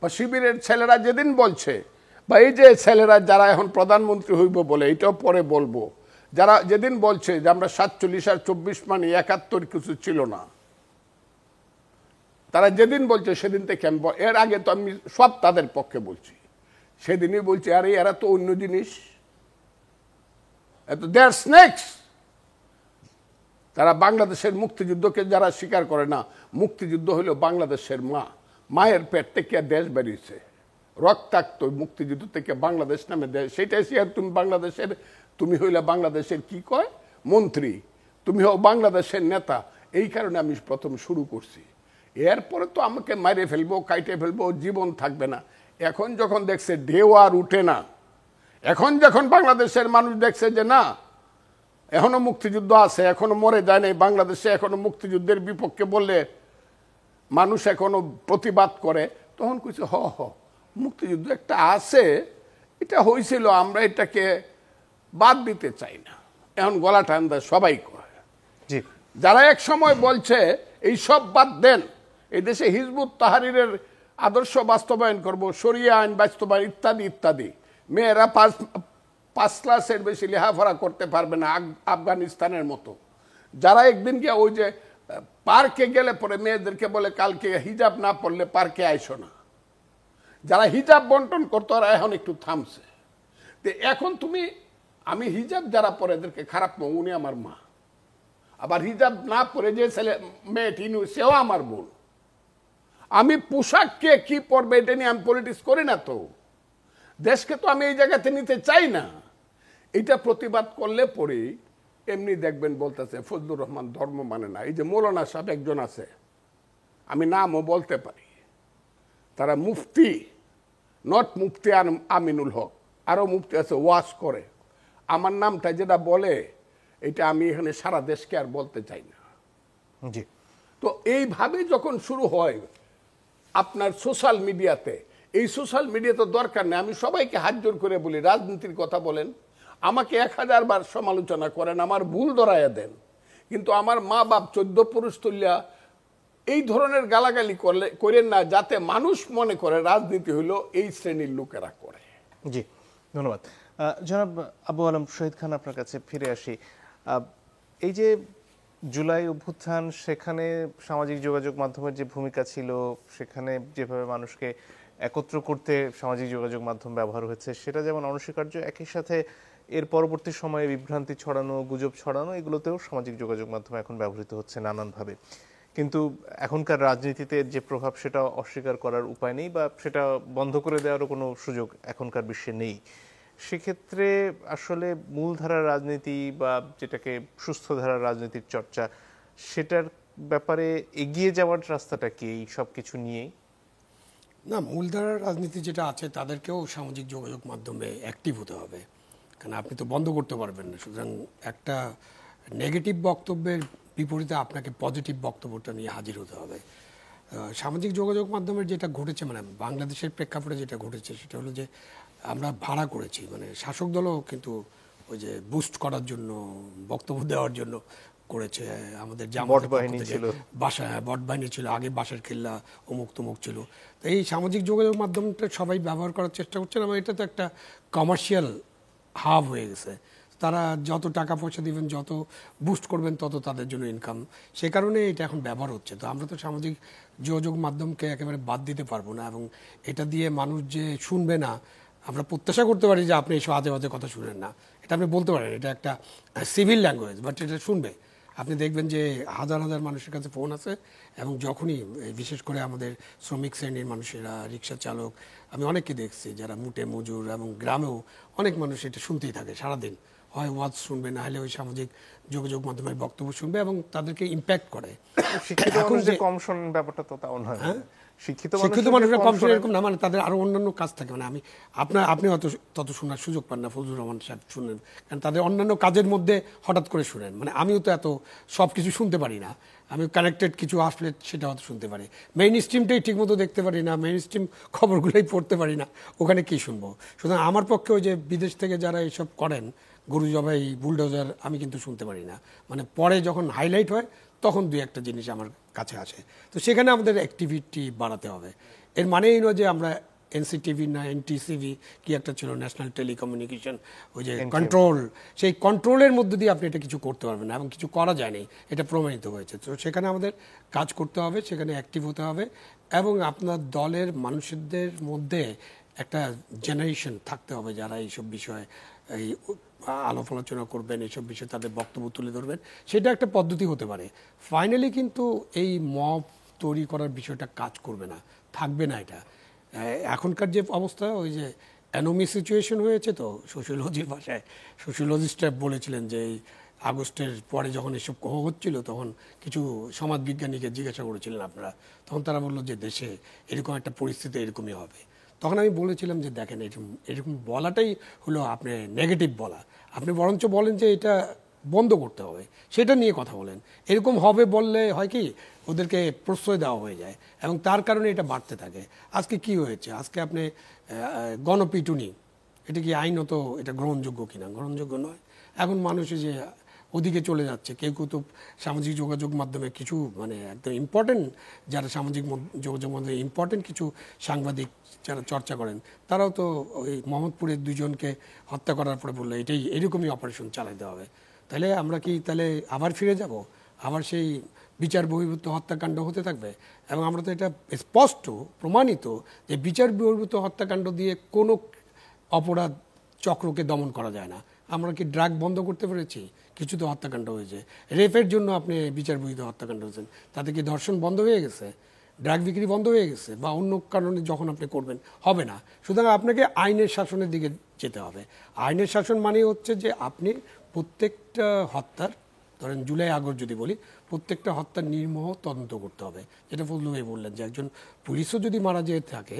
বা শিবিরের ছেলেরা যেদিন বলছে, বা এই যে ছেলেরা যারা এখন প্রধানমন্ত্রী হইব বলে, এটাও পরে বলবো, যারা যেদিন বলছে যে আমরা 47 আর 24 মানে 71 কিছু ছিল না, তারা যেদিন বলছে সেদিন থেকে আমি, এর আগে তো আমি সব তাদের পক্ষে বলছি, সেদিনই বলছি আরে এরা তো অন্য জিনিস, এত দে আর স্নেকস। তারা বাংলাদেশের মুক্তিযুদ্ধকে যারা স্বীকার করে না, মুক্তিযুদ্ধ হলো বাংলাদেশের মা, মায়ের পেট থেকে দেশ বেরিয়েছে, রক্তাক্ত মুক্তিযুদ্ধ থেকে বাংলাদেশ নামে দেশ, সেটাই আর তুমি বাংলাদেশের, তুমি হইলে বাংলাদেশের কি কয় মন্ত্রী, তুমি হও বাংলাদেশের নেতা। এই কারণে আমি প্রথম শুরু করছি। এরপরে তো আমাকে মারে ফেলবো, কাইটে ফেলবো, জীবন থাকবে না। এখন যখন দেখছে ঢেউ আর উঠে না, এখন যখন বাংলাদেশের মানুষ দেখছে যে না এখনো মুক্তিযুদ্ধ আছে, এখনো মরে যায় নাই বাংলাদেশে, এখনো মুক্তিযুদ্ধের বিপক্ষে বললে মানুষ এখনো প্রতিবাদ করে, তখন কিছু মুক্তিযুদ্ধ একটা আছে, এটা হয়েছিল, আমরা এটাকে বাদ দিতে চাই না। এখন গলা ঠান্ডা সবাই কয়। যারা এক সময় বলছে এই সব বাদ দেন, এই দেশে হিজবুত তাহরিরের আদর্শ বাস্তবায়ন করব, শরিয়া আইন বাস্তবায়ন ইত্যাদি ইত্যাদি, মেয়েরা 5 ক্লাসের বেশি লেখাপড়া করতে পারবে না আফগানিস্তানের মতো, যারা একদিন গিয়ে ওই যে পার্কে গেলে পরে মেয়েদেরকে বলে কালকে হিজাব না পড়লে পার্কে আইসো না, যারা হিজাব বন্টন করতো ওরা এখন একটু থামছে। তো এখন আমি হিজাব যারা পরে এদেরকে খারাপ নয়, উনি আমার মা। আবার হিজাব না পরে যে ছেলে মেয়েটি সেও আমার বোন। আমি পোশাক কে কি পরবে এটা নিয়ে আমি পলিটিক্স করি না, তো দেশকে তো আমি এই জায়গাতে নিতে চাই না। এটা প্রতিবাদ করলে পরে এমনি দেখবেন বলতেছে ফজলুর রহমান ধর্ম মানে না। এই যে মৌলানা সাহেব একজন আছে, আমি নামও বলতে পারি, তারা মুফতি, নট মুফতি আর আমিনুল হক, আরো মুফতি আছে, ওয়াজ করে। আমার নামটা যেটা বলে এটা আমি এখানে সারা দেশকে আর বলতে চাই না। জি। তো এইভাবে যখন শুরু হয় আপনার সোশ্যাল মিডিয়াতে, এই সোশ্যাল মিডিয়া তো দরকার নেই। আমি সবাইকে হাত জোর করে বলি, রাজনীতির কথা বলেন, আমাকে 1000 বার সমালোচনা করেন, আমার ভুল ধরাইয়া দেন, কিন্তু আমার মা বাপ 14 পুরুষ তুল্যা এই ধরনের গালাগালি করেন না, যাতে মানুষ মনে করে রাজনীতি হইলো এই শ্রেণীর লোকেরা করে। জি, ধন্যবাদ। জনাব আবু আলম শহীদ খান, আপনার কাছে ফিরে আসি। এই যে জুলাই অভ্যুত্থান, সেখানে সামাজিক যোগাযোগ মাধ্যমের যে ভূমিকা ছিল, সেখানে যেভাবে মানুষকে একত্র করতে সামাজিক যোগাযোগ মাধ্যম ব্যবহার হয়েছে, সেটা যেমন অনস্বীকার্য, একই সাথে এর পরবর্তী সময়ে বিভ্রান্তি ছড়ানো, গুজব ছড়ানো, এগুলোতেও সামাজিক যোগাযোগ মাধ্যম এখন ব্যবহৃত হচ্ছে নানানভাবে। কিন্তু এখনকার রাজনীতিতে যে প্রভাব, সেটা অস্বীকার করার উপায় নেই, বা সেটা বন্ধ করে দেওয়ারও কোনো সুযোগ এখনকার বিশ্বে নেই। সেক্ষেত্রে আসলে মূলধারার রাজনীতি বা যেটাকে সুস্থ ধারার রাজনীতির চর্চা, সেটার ব্যাপারে এগিয়ে যাওয়ার রাস্তাটা কি এই সব কিছু নিয়েই? না, মূলধারার রাজনীতি যেটা আছে তাদেরকেও সামাজিক যোগাযোগ মাধ্যমে অ্যাক্টিভ হতে হবে, কারণ আপনি তো বন্ধ করতে পারবেন না। সুতরাং একটা নেগেটিভ বক্তব্যের বিপরীতে আপনাকে পজিটিভ বক্তব্যটা নিয়ে হাজির হতে হবে। সামাজিক যোগাযোগ মাধ্যমের যেটা ঘটেছে, মানে বাংলাদেশের প্রেক্ষাপটে যেটা ঘটেছে, সেটা হলো যে আমরা ভাড়া করেছি, মানে শাসক দলও কিন্তু ওই যে বুস্ট করার জন্য, বক্তব্য দেওয়ার জন্য করেছে। আমাদের বট বাহিনী ছিল, বট বাহিনী ছিল, আগে বাসার কেল্লা, অমুক তমুক ছিল। তো এই সামাজিক যোগাযোগ মাধ্যমটা সবাই ব্যবহার করার চেষ্টা করছেন, এবং এটা তো একটা কমার্শিয়াল হাব হয়ে গেছে। তারা যত টাকা পয়সা দিবেন, যত বুস্ট করবেন, তত তাদের জন্য ইনকাম। সে কারণে এটা এখন ব্যবহার হচ্ছে। তো আমরা তো সামাজিক যোগাযোগ মাধ্যমকে একেবারে বাদ দিতে পারবো না, এবং এটা দিয়ে মানুষ যে শুনবে না, আমরা প্রত্যাশা করতে পারি যে আপনি এসব আজে বাজে কথা শুনেন না, এটা আপনি বলতে পারেন, এটা একটা সিভিল ল্যাঙ্গুয়েজ, বাট এটা শুনবে। আপনি দেখবেন যে হাজার হাজার মানুষের কাছে ফোন আছে, এবং যখনই বিশেষ করে আমাদের শ্রমিক শ্রেণীর মানুষেরা, রিক্সা চালক, আমি অনেককে দেখছি যারা মুটে মজুর, এবং গ্রামেও অনেক মানুষ এটা শুনতেই থাকে সারাদিন। হয় ওয়াজ শুনবে, না হলে ওই সামাজিক যোগাযোগ মাধ্যমের বক্তব্য শুনবে, এবং তাদেরকে ইম্প্যাক্ট করে। শিক্ষিত মানুষের কম শোনেন ব্যাপারটা তো তাও নয়। শিক্ষিত মানুষের কম শুনে এরকম না, মানে তাদের আরো অন্যান্য কাজ থাকে। মানে আপনি তত শোনার সুযোগ পান না, ফজলুর রহমান সাহেব শুনেন, কারণ তাদের অন্যান্য কাজের মধ্যে হঠাৎ করে শুনেন। মানে আমিও তো এত সব কিছু শুনতে পারি না, আমি কানেক্টেড কিছু আসলে সেটা হয়তো শুনতে পারি। মেইন স্ট্রিমটাই ঠিক মতো দেখতে পারি না, মেইন স্ট্রিম খবরগুলোই পড়তে পারি না, ওখানে কি শুনবো? সুতরাং আমার পক্ষে ওই যে বিদেশ থেকে যারা এইসব করেন, গরু জবাই, বুলডোজার, আমি কিন্তু শুনতে পারি না। মানে পরে যখন হাইলাইট হয় তখন দুই একটা জিনিস আমার কাছে আসে। তো সেখানে আমাদের অ্যাক্টিভিটি বাড়াতে হবে। এর মানে এই নয় যে আমরা এনসিটিভি না এনটিসিভি কি একটা ছিল, ন্যাশনাল টেলিকমিউনিকেশন, ওই যে কন্ট্রোল, সেই কন্ট্রোলের মধ্যে দিয়ে আপনি এটা কিছু করতে পারবেন না, এবং কিছু করা যায়নি, এটা প্রমাণিত হয়েছে। তো সেখানে আমাদের কাজ করতে হবে, সেখানে অ্যাক্টিভ হতে হবে, এবং আপনার দলের মানুষদের মধ্যে একটা জেনারেশন থাকতে হবে যারা এইসব বিষয়ে এই আলাপ আলোচনা করবেন, এইসব বিষয়ে তাদের বক্তব্য তুলে ধরবেন। সেটা একটা পদ্ধতি হতে পারে। ফাইনালি কিন্তু এই মব তৈরি করার বিষয়টা কাজ করবে না, থাকবে না। এটা এখনকার যে অবস্থা, ওই যে অ্যানোমি সিচুয়েশন হয়েছে, তো সোশিওলজির ভাষায় সোশিওলজিস্টরা বলেছিলেন যে এই আগস্টের পরে যখন এসব হচ্ছিল, তখন কিছু সমাজবিজ্ঞানীকে জিজ্ঞাসা করেছিলেন আপনারা, তখন তারা বললো যে দেশে এরকম একটা পরিস্থিতি এরকমই হবে। তখন আমি বলেছিলাম যে দেখেন, এরকম বলাটাই হলো আপনি নেগেটিভ বলা। আপনি বরঞ্চ বলেন যে এটা বন্ধ করতে হবে, সেটা নিয়ে কথা বলেন। এরকম হবে বললে হয় কি, ওদেরকে প্রশ্রয় দেওয়া হয়ে যায়, এবং তার কারণে এটা বাড়তে থাকে। আজকে কি হয়েছে, আজকে আপনি গণপিটুনি, এটা কি আইনত এটা গ্রহণযোগ্য কিনা? গ্রহণযোগ্য নয়। এখন মানুষ যে ওদিকে চলে যাচ্ছে, কেউ কেউ তো সামাজিক যোগাযোগ মাধ্যমে কিছু মানে একদম ইম্পর্টেন্ট, যারা সামাজিক যোগাযোগ মাধ্যমে ইম্পর্টেন্ট কিছু সাংবাদিক যারা চর্চা করেন, তারাও তো ওই মোহাম্মদপুরের 2 জনকে হত্যা করার পরে বললো এরকমই অপারেশন চালাতে হবে। তাহলে আমরা কি তাহলে আবার ফিরে যাব, আবার সেই বিচার বহির্ভূত হত্যাকাণ্ড হতে থাকবে। এবং আমরা তো এটা স্পষ্ট প্রমাণিত যে বিচার বহির্ভূত হত্যাকাণ্ড দিয়ে কোনো অপরাধ চক্রকে দমন করা যায় না। আমরা কি ড্রাগ বন্ধ করতে পেরেছি? কিছু তো হত্যাকাণ্ড হয়েছে। রেপের জন্য আপনি বিচার বহির্ভূত হত্যাকাণ্ড হয়েছেন, তাতে কি ধর্ষণ বন্ধ হয়ে গেছে? ড্রাগ বিক্রি বন্ধ হয়ে গেছে? বা অন্য কারণে যখন আপনি করবেন হবে না। সুতরাং আপনাকে আইনের শাসনের দিকে যেতে হবে। আইনের শাসন মানে হচ্ছে যে আপনি প্রত্যেকটা হত্যার, ধরেন জুলাই আগস্ট যদি বলি, প্রত্যেকটা হত্যার নির্মোহ তদন্ত করতে হবে। যেটা ফজলু ভাই বললেন যে একজন পুলিশও যদি মারা যেয়ে থাকে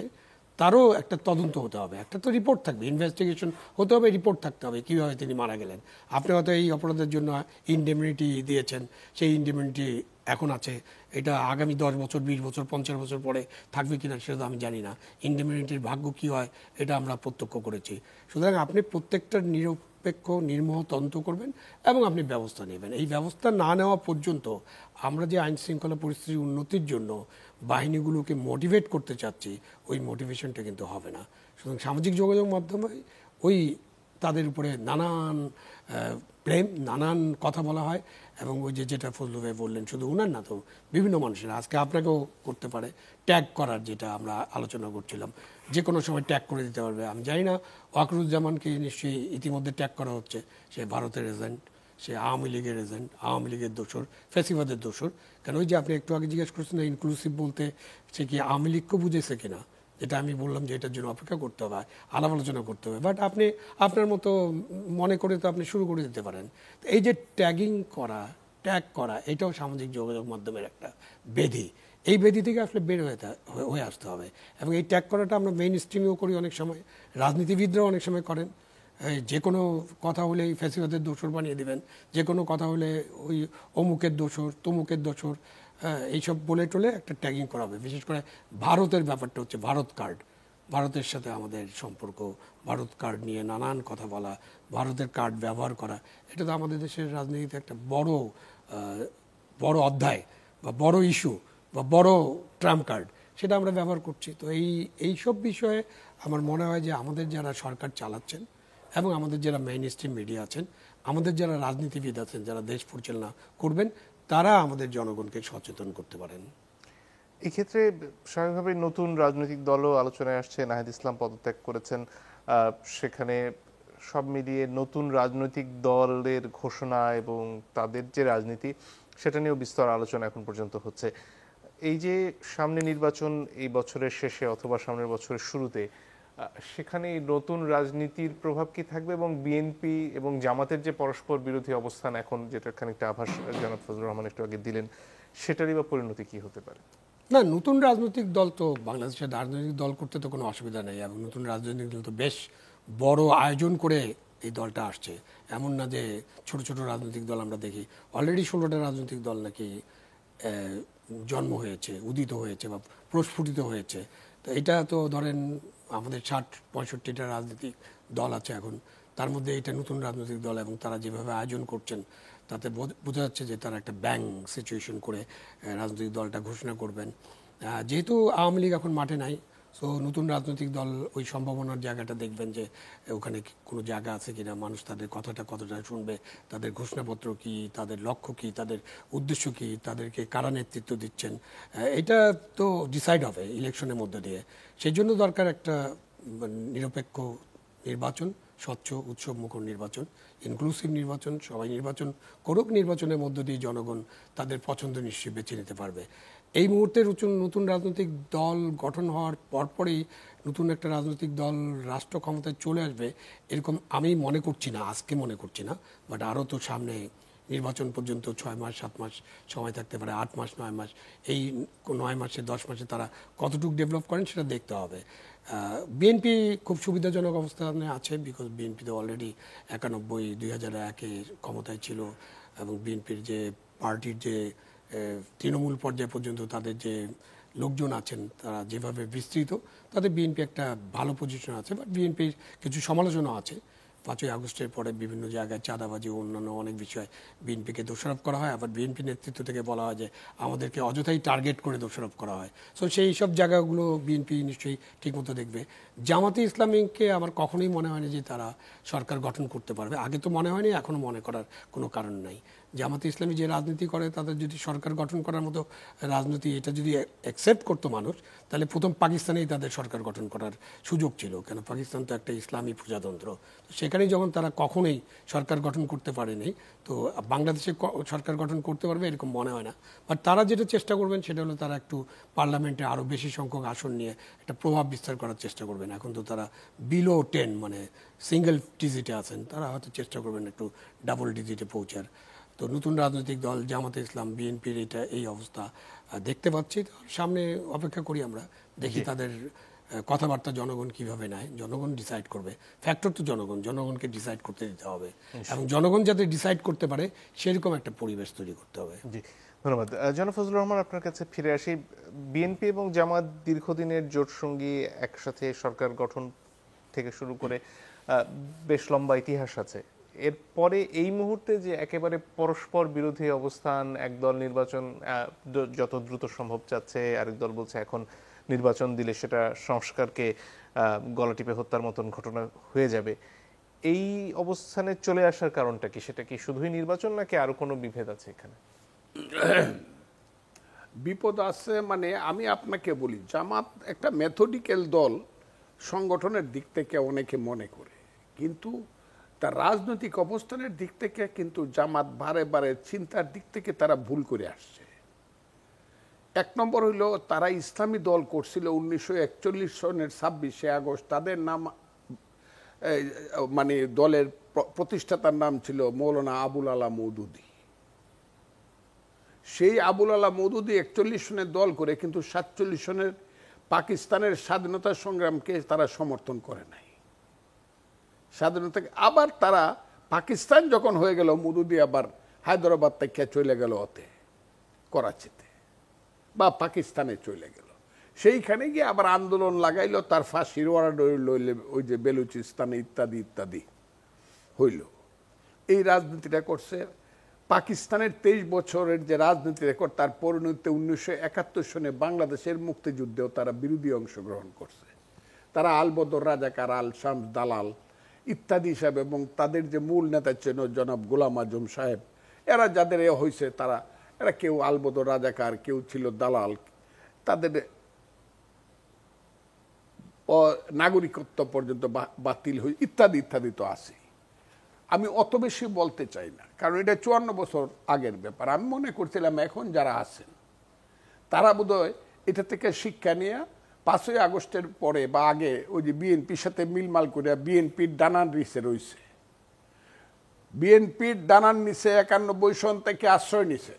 তারও একটা তদন্ত হতে হবে, একটা তো রিপোর্ট থাকবে, ইনভেস্টিগেশন হতে হবে, রিপোর্ট থাকতে হবে কীভাবে তিনি মারা গেলেন। আপনি হয়তো এই অপরাধের জন্য ইনডেমনিটি দিয়েছেন, সেই ইনডেমনিটি এখন আছে, এটা আগামী 10 বছর 20 বছর 50 বছর পরে থাকবে কিনা সেটা তো আমি জানি না। ইনডেমনিটির ভাগ্য কী হয় এটা আমরা প্রত্যক্ষ করেছি। সুতরাং আপনি প্রত্যেকটা নিরপেক্ষ নির্মোহ তদন্ত করবেন এবং আপনি ব্যবস্থা নেবেন। এই ব্যবস্থা না নেওয়া পর্যন্ত আমরা যে আইন শৃঙ্খলা পরিস্থিতির উন্নতির জন্য বাহিনীগুলোকে মোটিভেট করতে চাচ্ছি, ওই মোটিভেশনটা কিন্তু হবে না। সুতরাং সামাজিক যোগাযোগ মাধ্যমে ওই তাদের উপরে নানান প্রেম, নানান কথা বলা হয়। এবং ওই যে যেটা ফজলু ভাই বললেন, শুধু উনার না, তো বিভিন্ন মানুষের, আজকে আপনাকেও করতে পারে ট্যাগ করার, যেটা আমরা আলোচনা করছিলাম, যে কোনো সময় ট্যাগ করে দিতে পারবে। আমি জানি না, ওয়াকরুজ্জামানকে নিশ্চয়ই ইতিমধ্যে ট্যাগ করা হচ্ছে, সে ভারতের এজেন্ট, সে আওয়ামী লীগের এজেন্ট, আওয়ামী লীগের দোসর, ফ্যাসিবাদের দোসর। কেন ওই যে আপনি একটু আগে জিজ্ঞেস করছেন না ইনক্লুসিভ বলতে সে কি আওয়ামী লীগকে বুঝেছে কিনা, যেটা আমি বললাম যে এটার জন্য অপেক্ষা করতে হবে, আলাপ আলোচনা করতে হবে। বাট আপনি আপনার মতো মনে করে তো আপনি শুরু করে দিতে পারেন। এই যে ট্যাগিং করা, ট্যাগ করা, এটাও সামাজিক যোগাযোগ মাধ্যমের একটা বেধি। এই বেধি থেকে আসলে বের হয়ে আসতে হবে। এবং এই ট্যাগ করাটা আমরা মেইন স্ট্রিমেও করি অনেক সময়, রাজনীতিবিদরাও অনেক সময় করেন। যে কোনো কথা হলে ফ্যাসিবাদের দোসর বানিয়ে দেবেন, যে কোনো কথা হলে ওই অমুকের দোসর, তমুকের দোসর, এইসব বলে টলে একটা ট্যাগিং করা হবে। বিশেষ করে ভারতের ব্যাপারটা হচ্ছে ভারত কার্ড, ভারতের সাথে আমাদের সম্পর্ক, ভারত কার্ড নিয়ে নানান কথা বলা, ভারতের কার্ড ব্যবহার করা, এটা তো আমাদের দেশের রাজনীতিতে একটা বড় অধ্যায় বা বড় ইস্যু বা বড় ট্রাম্প কার্ড, সেটা আমরা ব্যবহার করছি। তো এই সব বিষয়ে আমার মনে হয় যে আমাদের যারা সরকার চালাচ্ছেন এবং আমাদের যারা মেইন স্ট্রিম মিডিয়া আছেন, আমাদের যারা রাজনীতিবিদ আছেন, যারা দেশ পরিচালনা করবেন, তারা আমাদের জনগণকে সচেতন করতে পারেন। এক্ষেত্রে স্বাভাবিকভাবে নতুন রাজনৈতিক দলও আলোচনায় আসছে। নাহিদ ইসলাম পদত্যাগ করেছেন, সেখানে সব মিলিয়ে নতুন রাজনৈতিক দলের ঘোষণা এবং তাদের যে রাজনীতি, সেটা নিয়েও বিস্তর আলোচনা এখন পর্যন্ত হচ্ছে। এই যে সামনে নির্বাচন এই বছরের শেষে অথবা সামনের বছরের শুরুতে, সেখানে নতুন রাজনীতির প্রভাব কি থাকবে? এবং বিএনপি এবং জামাতের যে পরস্পর বিরোধী অবস্থান এখন, যেটা খানিকটা আভাস জনাব ফজলুর রহমান একটু আগে দিলেন, সেটারই বা পরিণতি কি হতে পারে? না, নতুন রাজনৈতিক দল তো বাংলাদেশের রাজনৈতিক দল করতে তো কোনো অসুবিধা নেই। এবং নতুন রাজনৈতিক দল তো বেশ বড় আয়োজন করে এই দলটা আসছে। এমন না যে ছোট ছোট রাজনৈতিক দল আমরা দেখি। অলরেডি 16টা রাজনৈতিক দল নাকি জন্ম হয়েছে, উদিত হয়েছে বা প্রস্ফুটিত হয়েছে। তো এটা তো ধরেন আমাদের 60-65টা রাজনৈতিক দল আছে এখন, তার মধ্যে এটা নতুন রাজনৈতিক দল। এবং তারা যেভাবে আয়োজন করছেন তাতে বোঝা যাচ্ছে যে তারা একটা ব্যাং সিচুয়েশন করে রাজনৈতিক দলটা ঘোষণা করবেন। যেহেতু আওয়ামী লীগ এখন মাঠে নাই, সো নতুন রাজনৈতিক দল ওই সম্ভাবনার জায়গাটা দেখবেন যে ওখানে কোনো জায়গা আছে কিনা, মানুষ তাদের কথাটা কতটা শুনবে, তাদের ঘোষণাপত্র কি, তাদের লক্ষ্য কি, তাদের উদ্দেশ্য কি, তাদেরকে কারা নেতৃত্ব দিচ্ছেন, এটা তো ডিসাইড হবে ইলেকশনের মধ্যে দিয়ে। সেই জন্য দরকার একটা নিরপেক্ষ নির্বাচন, স্বচ্ছ উৎসবমুখর নির্বাচন, ইনক্লুসিভ নির্বাচন, সবাই নির্বাচন করুক। নির্বাচনের মধ্য দিয়ে জনগণ তাদের পছন্দ নিশ্চয়ই বেছে নিতে পারবে। এই মুহূর্তে নতুন রাজনৈতিক দল গঠন হওয়ার পরপরই নতুন একটা রাজনৈতিক দল রাষ্ট্র ক্ষমতায় চলে আসবে এরকম আমি মনে করছি না, আজকে মনে করছি না। বাট আরও তো সামনে নির্বাচন পর্যন্ত 6 মাস 7 মাস সময় থাকতে পারে, 8 মাস 9 মাস। এই 9 মাসে 10 মাসে তারা কতটুকু ডেভেলপ করেন সেটা দেখতে হবে। বিএনপি খুব সুবিধাজনক অবস্থানে আছে, বিকজ বিএনপি তো অলরেডি 91-2001-এ ক্ষমতায় ছিল। এবং বিএনপির যে পার্টির যে তৃণমূল পর্যায় পর্যন্ত তাদের যে লোকজন আছেন, তারা যেভাবে বিস্তৃত, তাদের বিএনপি একটা ভালো পজিশন আছে। বাট বিএনপির কিছু সমালোচনা আছে। 5ই আগস্টের পরে বিভিন্ন জায়গায় চাঁদাবাজি ও অন্যান্য অনেক বিষয় বিএনপিকে দোষারোপ করা হয়। আবার বিএনপি নেতৃত্ব থেকে বলা হয় যে আমাদেরকে অযথাই টার্গেট করে দোষারোপ করা হয়। সো সেই সব জায়গাগুলো বিএনপি নিশ্চয়ই ঠিকমতো দেখবে। জামাতে ইসলামীকে আমার কখনোই মনে হয়নি যে তারা সরকার গঠন করতে পারবে। আগে তো মনে হয়নি, এখনও মনে করার কোনো কারণ নাই। জামাতে ইসলামী যে রাজনীতি করে তাদের যদি সরকার গঠন করার মতো রাজনীতি এটা যদি অ্যাকসেপ্ট করতো মানুষ, তাহলে প্রথম পাকিস্তানেই তাদের সরকার গঠন করার সুযোগ ছিল, কেন পাকিস্তান তো একটা ইসলামী প্রজাতন্ত্র। তো সেখানেই যখন তারা কখনোই সরকার গঠন করতে পারেনি, তো বাংলাদেশে সরকার গঠন করতে পারবে এরকম মনে হয় না। বাট তারা যেটা চেষ্টা করবেন সেটা হলো তারা একটু পার্লামেন্টে আরও বেশি সংখ্যক আসন নিয়ে একটা প্রভাব বিস্তার করার চেষ্টা করবেন। এখন তো তারা বিলো 10 মানে সিঙ্গেল ডিজিটে আছেন, তারা হয়তো চেষ্টা করবেন একটু ডাবল ডিজিটে পৌঁছার। তো নতুন রাজনৈতিক দল জামাতে ইসলাম, বিএনপির এই অবস্থা দেখতে পাচ্ছি। সামনে অপেক্ষা করি, আমরা দেখি তাদের কথাবার্তা জনগণ কিভাবে নেয়। জনগণ ডিসাইড করবে, ফ্যাক্টর তো জনগণকে ডিসাইড করতে দিতে হবে, এবং জনগণ যাতে ডিসাইড করতে পারে সেরকম একটা পরিবেশ তৈরি করতে হবে। জি, ধন্যবাদ। জনাব ফজলুর রহমান, আপনার কাছে ফিরে আসি। বিএনপি এবং জামাত দীর্ঘদিনের জোট সঙ্গী, একসাথে সরকার গঠন থেকে শুরু করে বেশ লম্বা ইতিহাস আছে। এরপরে এই মুহূর্তে যে একেবারে পরস্পর বিরোধী অবস্থান, একদল নির্বাচন যত দ্রুত সম্ভব চাচ্ছে, আরেক দল বলছে এখন নির্বাচন দিলে সেটা সংস্কারকে গলা টিপে হত্যার মতন ঘটনা হয়ে যাবে, এই অবস্থানে চলে আসার কারণটা কি? সেটা কি শুধুই নির্বাচন নাকি আরো কোনো বিভেদ আছে এখানে? বিপদ আছে মানে আমি আপনাকে বলি, জামাত একটা মেথডিক্যাল দল সংগঠনের দিক থেকে অনেকে মনে করে, কিন্তু তার রাজনৈতিক অবস্থানের দিক থেকে কিন্তু জামাত বারে বারে চিন্তার দিক থেকে তারা ভুল করে আসছে। এক নম্বর হইল, তারা ইসলামী দল করছিল 1941 সনের 26শে আগস্ট। তাদের নাম মানে দলের প্রতিষ্ঠাতার নাম ছিল মৌলানা আবুল আলা মওদুদী। সেই আবুল আলা মওদুদী 41 সনের দল করে, কিন্তু 47 সনের পাকিস্তানের স্বাধীনতা সংগ্রামকে তারা সমর্থন করে নাই। স্বাধীনতা আবার তারা পাকিস্তান যখন হয়ে গেল, মওদুদী আবার হায়দ্রাবাদ থেকে চলে গেল ওতে, করাচিতে বা পাকিস্তানে চলে গেল। সেইখানে গিয়ে আবার আন্দোলন লাগাইলো, তার ফাঁসির ওয়ারেন্ট হইল, ওই যে বেলুচিস্তানে ইত্যাদি ইত্যাদি হইল। এই রাজনীতিটা করছে। পাকিস্তানের 23 বছরের যে রাজনীতি রেকর্ড, তার পরিণতিতে 1971 সনে বাংলাদেশের মুক্তিযুদ্ধেও তারা বিরোধী অংশগ্রহণ করছে। তারা আলবদর রাজাকার, আল শামস দালাল ইত্যাদি হিসাবে, এবং তাদের যে মূল নেতা ছিল জনাব গোলাম আজম সাহেব, এরা যাদের হয়েছে এরা কেউ আলবদর রাজাকার, কেউ ছিল দালাল, তাদের নাগরিকত্ব পর্যন্ত বাতিল হয়ে ইত্যাদি ইত্যাদি তো আছে। আমি অত বেশি বলতে চাই না, কারণ এটা 54 বছর আগের ব্যাপার। আমি মনে করছিলাম এখন যারা আছেন তারা বোধহয় এটা থেকে শিক্ষা নিয়ে 5ই আগস্টের পরে বা আগে ওই যে বিএনপির সাথে মিলমাল করে বিএনপির ডানার নিচে রয়েছে। বিএনপির ডানার নিচে 91 সন থেকে আশ্রয় নিছে,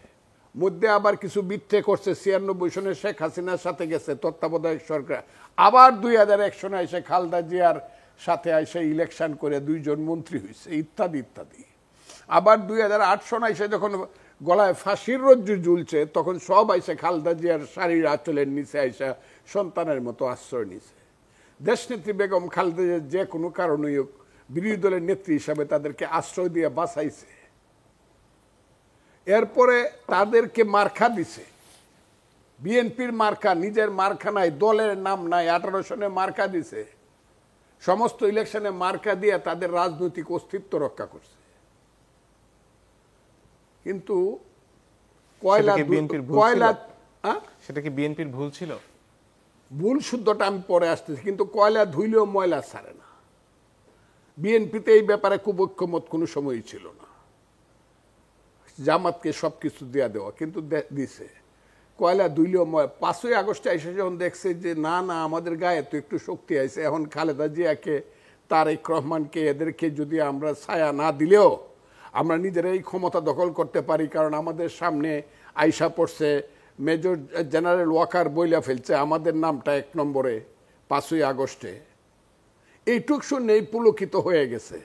মধ্যে আবার কিছু মিথ্যে করছে। 96 সনে শেখ হাসিনার সাথে গেছে তত্ত্বাবধায়ক সরকার, আবার 2001 সনে এসে খালেদা জিয়ার সাথে এসে ইলেকশন করে 2 জন মন্ত্রী হয়েছে ইত্যাদি ইত্যাদি। আবার 2008 সনে এসে যখন গলায় ফাঁসির রজ্জু ঝুলছে, তখন সব এসে খালেদা জিয়ার শাড়ির আঁচলের নিচে এসে সন্তানের মতো আশ্রয় নিছে। দেশনেত্রী বেগম খালেদা জিয়া যে কোনো কারণেই হোক বিরোধী দলের নেত্রী হিসাবে তাদেরকে আশ্রয় দিয়ে বাঁচাইছে। এরপরে তাদেরকে মার্কা দিছে, বিএনপির মার্কা, নিজের মার্কা নাই, দলের নাম নাই, 18 সনে মার্কা দিছে। সমস্ত ইলেকশনে মার্কা দিয়ে তাদের রাজনৈতিক অস্তিত্ব রক্ষা করছে। কিন্তু সেটা কি বিএনপির ভুল ছিল? ভুল শুদ্ধটা আমি পরে আসতেছি, কিন্তু কয়লা ধুইলেও ময়লা ছাড়ে না। বিএনপিতে এই ব্যাপারে খুব ঐক্যমত কোনো সময়ই ছিল না, জামাতকে সবকিছু দেওয়া দেওয়া, কিন্তু দিছে। কয়লা ধুইলেও 5ই আগস্টে এসে যখন দেখছে যে না না আমাদের গায়ে তো একটু শক্তি আছে, এখন খালেদা জিয়াকে, তারেক রহমানকে, এদেরকে যদি আমরা ছায়া না দিলেও আমরা নিজেরাই ক্ষমতা দখল করতে পারি, কারণ আমাদের সামনে আইসা পড়ছে মেজর জেনারেল ওয়াকার বইলা ফেলছে আমাদের নামটা 1 নম্বরে 5ই আগস্টে। এইটুক শুনেই পুলকিত হয়ে গেছে,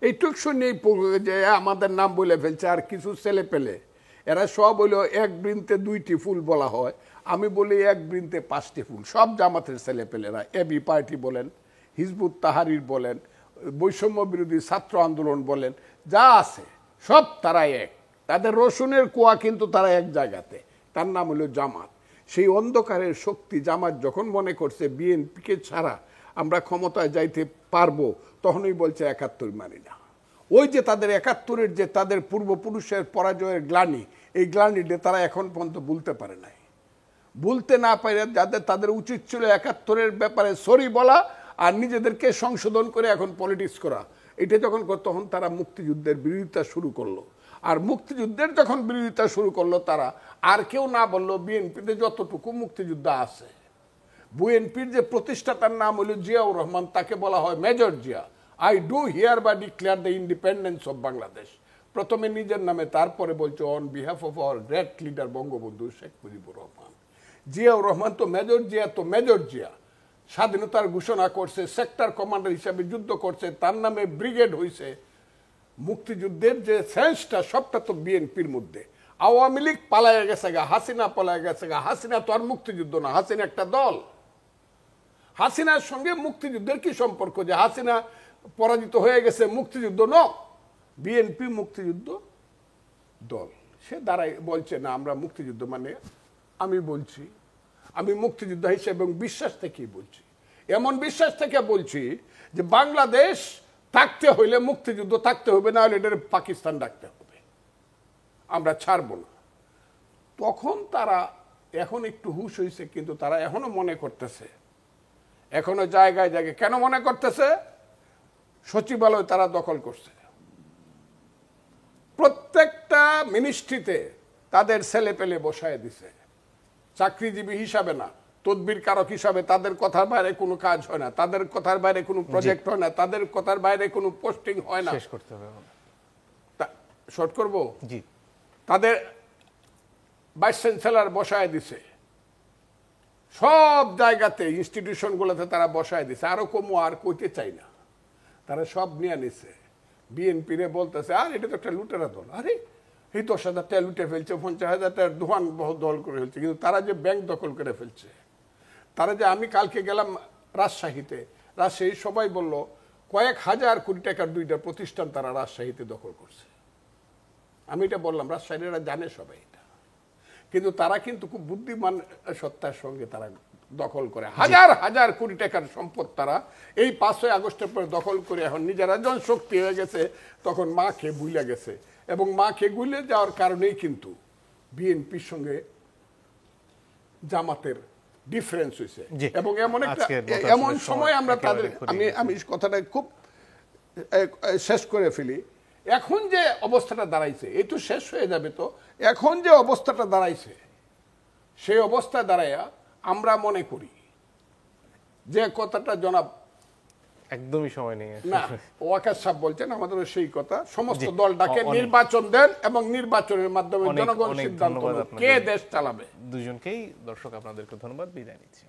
এইটুক শুনেই যে আমাদের নাম বলে ফেলছে। আর কিছু ছেলে পেলে এরা সব হইলো এক বৃন্তে 2টি ফুল বলা হয়, আমি বলি এক বৃন্তে 5টি ফুল। সব জামাতের ছেলে পেলেরা, এবি পার্টি বলেন, হিজবুত তাহারির বলেন, বৈষম্য বিরোধী ছাত্র আন্দোলন বলেন, যা আছে সব তারা এক, তাদের রসুনের কুয়া কিন্তু তারা এক জায়গাতে, তার নাম হলো জামাত। সেই অন্ধকারের শক্তি জামাত যখন মনে করছে বিএনপিকে ছাড়া আমরা ক্ষমতায় যাইতে পারবো, তখনই বলছে 71 মানি না। ওই যে তাদের ৭১-এর যে তাদের পূর্বপুরুষের পরাজয়ের গ্লানি, এই গ্লানিটা তারা এখন পর্যন্ত ভুলতে পারে নাই। বলতে না পারে যাদের তাদের উচিত ছিল ৭১-এর ব্যাপারে সরি বলা আর নিজেদেরকে সংশোধন করে এখন পলিটিক্স করা। এটা যখন তখন তারা মুক্তিযুদ্ধের বিরোধিতা শুরু করলো। আর মুক্তিযুদ্ধের যখন বিরোধিতা শুরু করলো তারা, আর কেউ না বললো বিএনপিতে যতটুকু মুক্তিযোদ্ধা আছে, বিএনপির যে প্রতিষ্ঠাতার নাম হলো জিয়াউর রহমান, তাকে বলা হয় major Zia. I do hereby declare the independence of Bangladesh. প্রথমে নিজের নামে, তারপরে বলছে on behalf of our great leader Bangabandhu Sheikh Mujibur Rahman. Ziaur Rahman তো মেজর জিয়া, তো মেজর জিয়া স্বাধীনতার ঘোষণা করছে, সেক্টর কমান্ডার হিসাবে যুদ্ধ করছে, তার নামে ব্রিগেড হয়েছে। মুক্তিযুদ্ধের যে সেন্সটা সবটা তো বিএনপির মধ্যে। আওয়ামী লীগ পালায় গেছে গা, হাসিনা পালায় গেছে গা। হাসিনা তো আর মুক্তিযুদ্ধ না, হাসিনা একটা দল। হাসিনার সঙ্গে মুক্তিযুদ্ধের কি সম্পর্ক যে হাসিনা পরাজিত হয়ে গেছে মুক্তিযুদ্ধ ন? বিএনপি মুক্তিযুদ্ধ দল, সে দাঁড়াই বলছে না আমরা মুক্তিযুদ্ধ মানে। আমি বলছি আমি মুক্তিযোদ্ধা হিসেবে এবং বিশ্বাস থেকেই বলছি, এমন বিশ্বাস থেকে বলছি যে বাংলাদেশ থাকতে হইলে মুক্তিযুদ্ধ থাকতে হবে, না হলে এটার পাকিস্তান ডাকতে হবে, আমরা ছাড়বো না। তখন তারা এখন একটু হুঁশ হয়েছে, কিন্তু তারা এখনো মনে করতেছে, এখনো জায়গায় জায়গায় কেন মনে করতেছে? সচিবালয় তারা দখল করছে, প্রত্যেকটা মিনিস্ট্রিতে তাদের ছেলে পেলে বসায় দিছে, চাকরিজীবী হিসাবে না, তদবির কারক হিসাবে। তাদের কথার বাইরে কোনো কাজ হয় না, তাদের কথার বাইরে কোনো প্রজেক্ট হয় না, তাদের কথার বাইরে কোনো পোস্টিং হয় না। শেষ করতে হবে, শর্ট করব। জি, তাদের ভাইস চ্যান্সেলর বসায় দিছে, সব জায়গাতে ইনস্টিটিউশনগুলোতে তারা বসায় দিছে। আরো কমও আর কইতে চাই না, তারা সব নিয়ে নিছে। বিএনপি রে বলতেছে আর এটা তো একটা লুটেরা দল, আরে এই 10,000 টাকা লুটে ফেলছে, 50,000 টাকার দোকান দল করে ফেলছে। কিন্তু তারা যে ব্যাংক দখল করে ফেলছে, তারা যে, আমি কালকে গেলাম রাজশাহীতে, রাজশাহী সবাই বলল কয়েক হাজার কোটি টাকার 2টা প্রতিষ্ঠান তারা রাজশাহীতে দখল করছে। আমি এটা বললাম, রাজশাহীরা জানে সবাই এটা, কিন্তু তারা কিন্তু খুব বুদ্ধিমান সত্তার সঙ্গে তারা দখল করে হাজার হাজার কোটি টাকার সম্পদ। তারা এই 5ই আগস্টের পরে দখল করে এখন নিজেরা যখন শক্তি হয়ে গেছে, তখন মা খেয়ে ভুলে গেছে। এবং মা খেয়ে গুলে যাওয়ার কারণেই কিন্তু বিএনপির সঙ্গে জামাতের ডিফারেন্স হয়েছে। এবং এমন একটা এমন সময় আমরা তাদের, আমি কথাটা খুব শেষ করে ফেলি। এখন যে অবস্থাটা দাঁড়াইছে, এই তো শেষ হয়ে যাবে, তো এখন যে অবস্থাটা দাঁড়াইছে, সেই অবস্থা দাঁড়াইয়া আমরা মনে করি যে কথাটা জনাব একদমই সময় নেই না ওয়াকার সাহেব বলছেন, আমাদেরও সেই কথা, সমস্ত দলটাকে নির্বাচন দেন এবং নির্বাচনের মাধ্যমে জনগণ সিদ্ধান্ত নেন কে দেশ চালাবে। দুজনকেই দর্শক আপনাদেরকে ধন্যবাদ, বিদায় নিচ্ছি।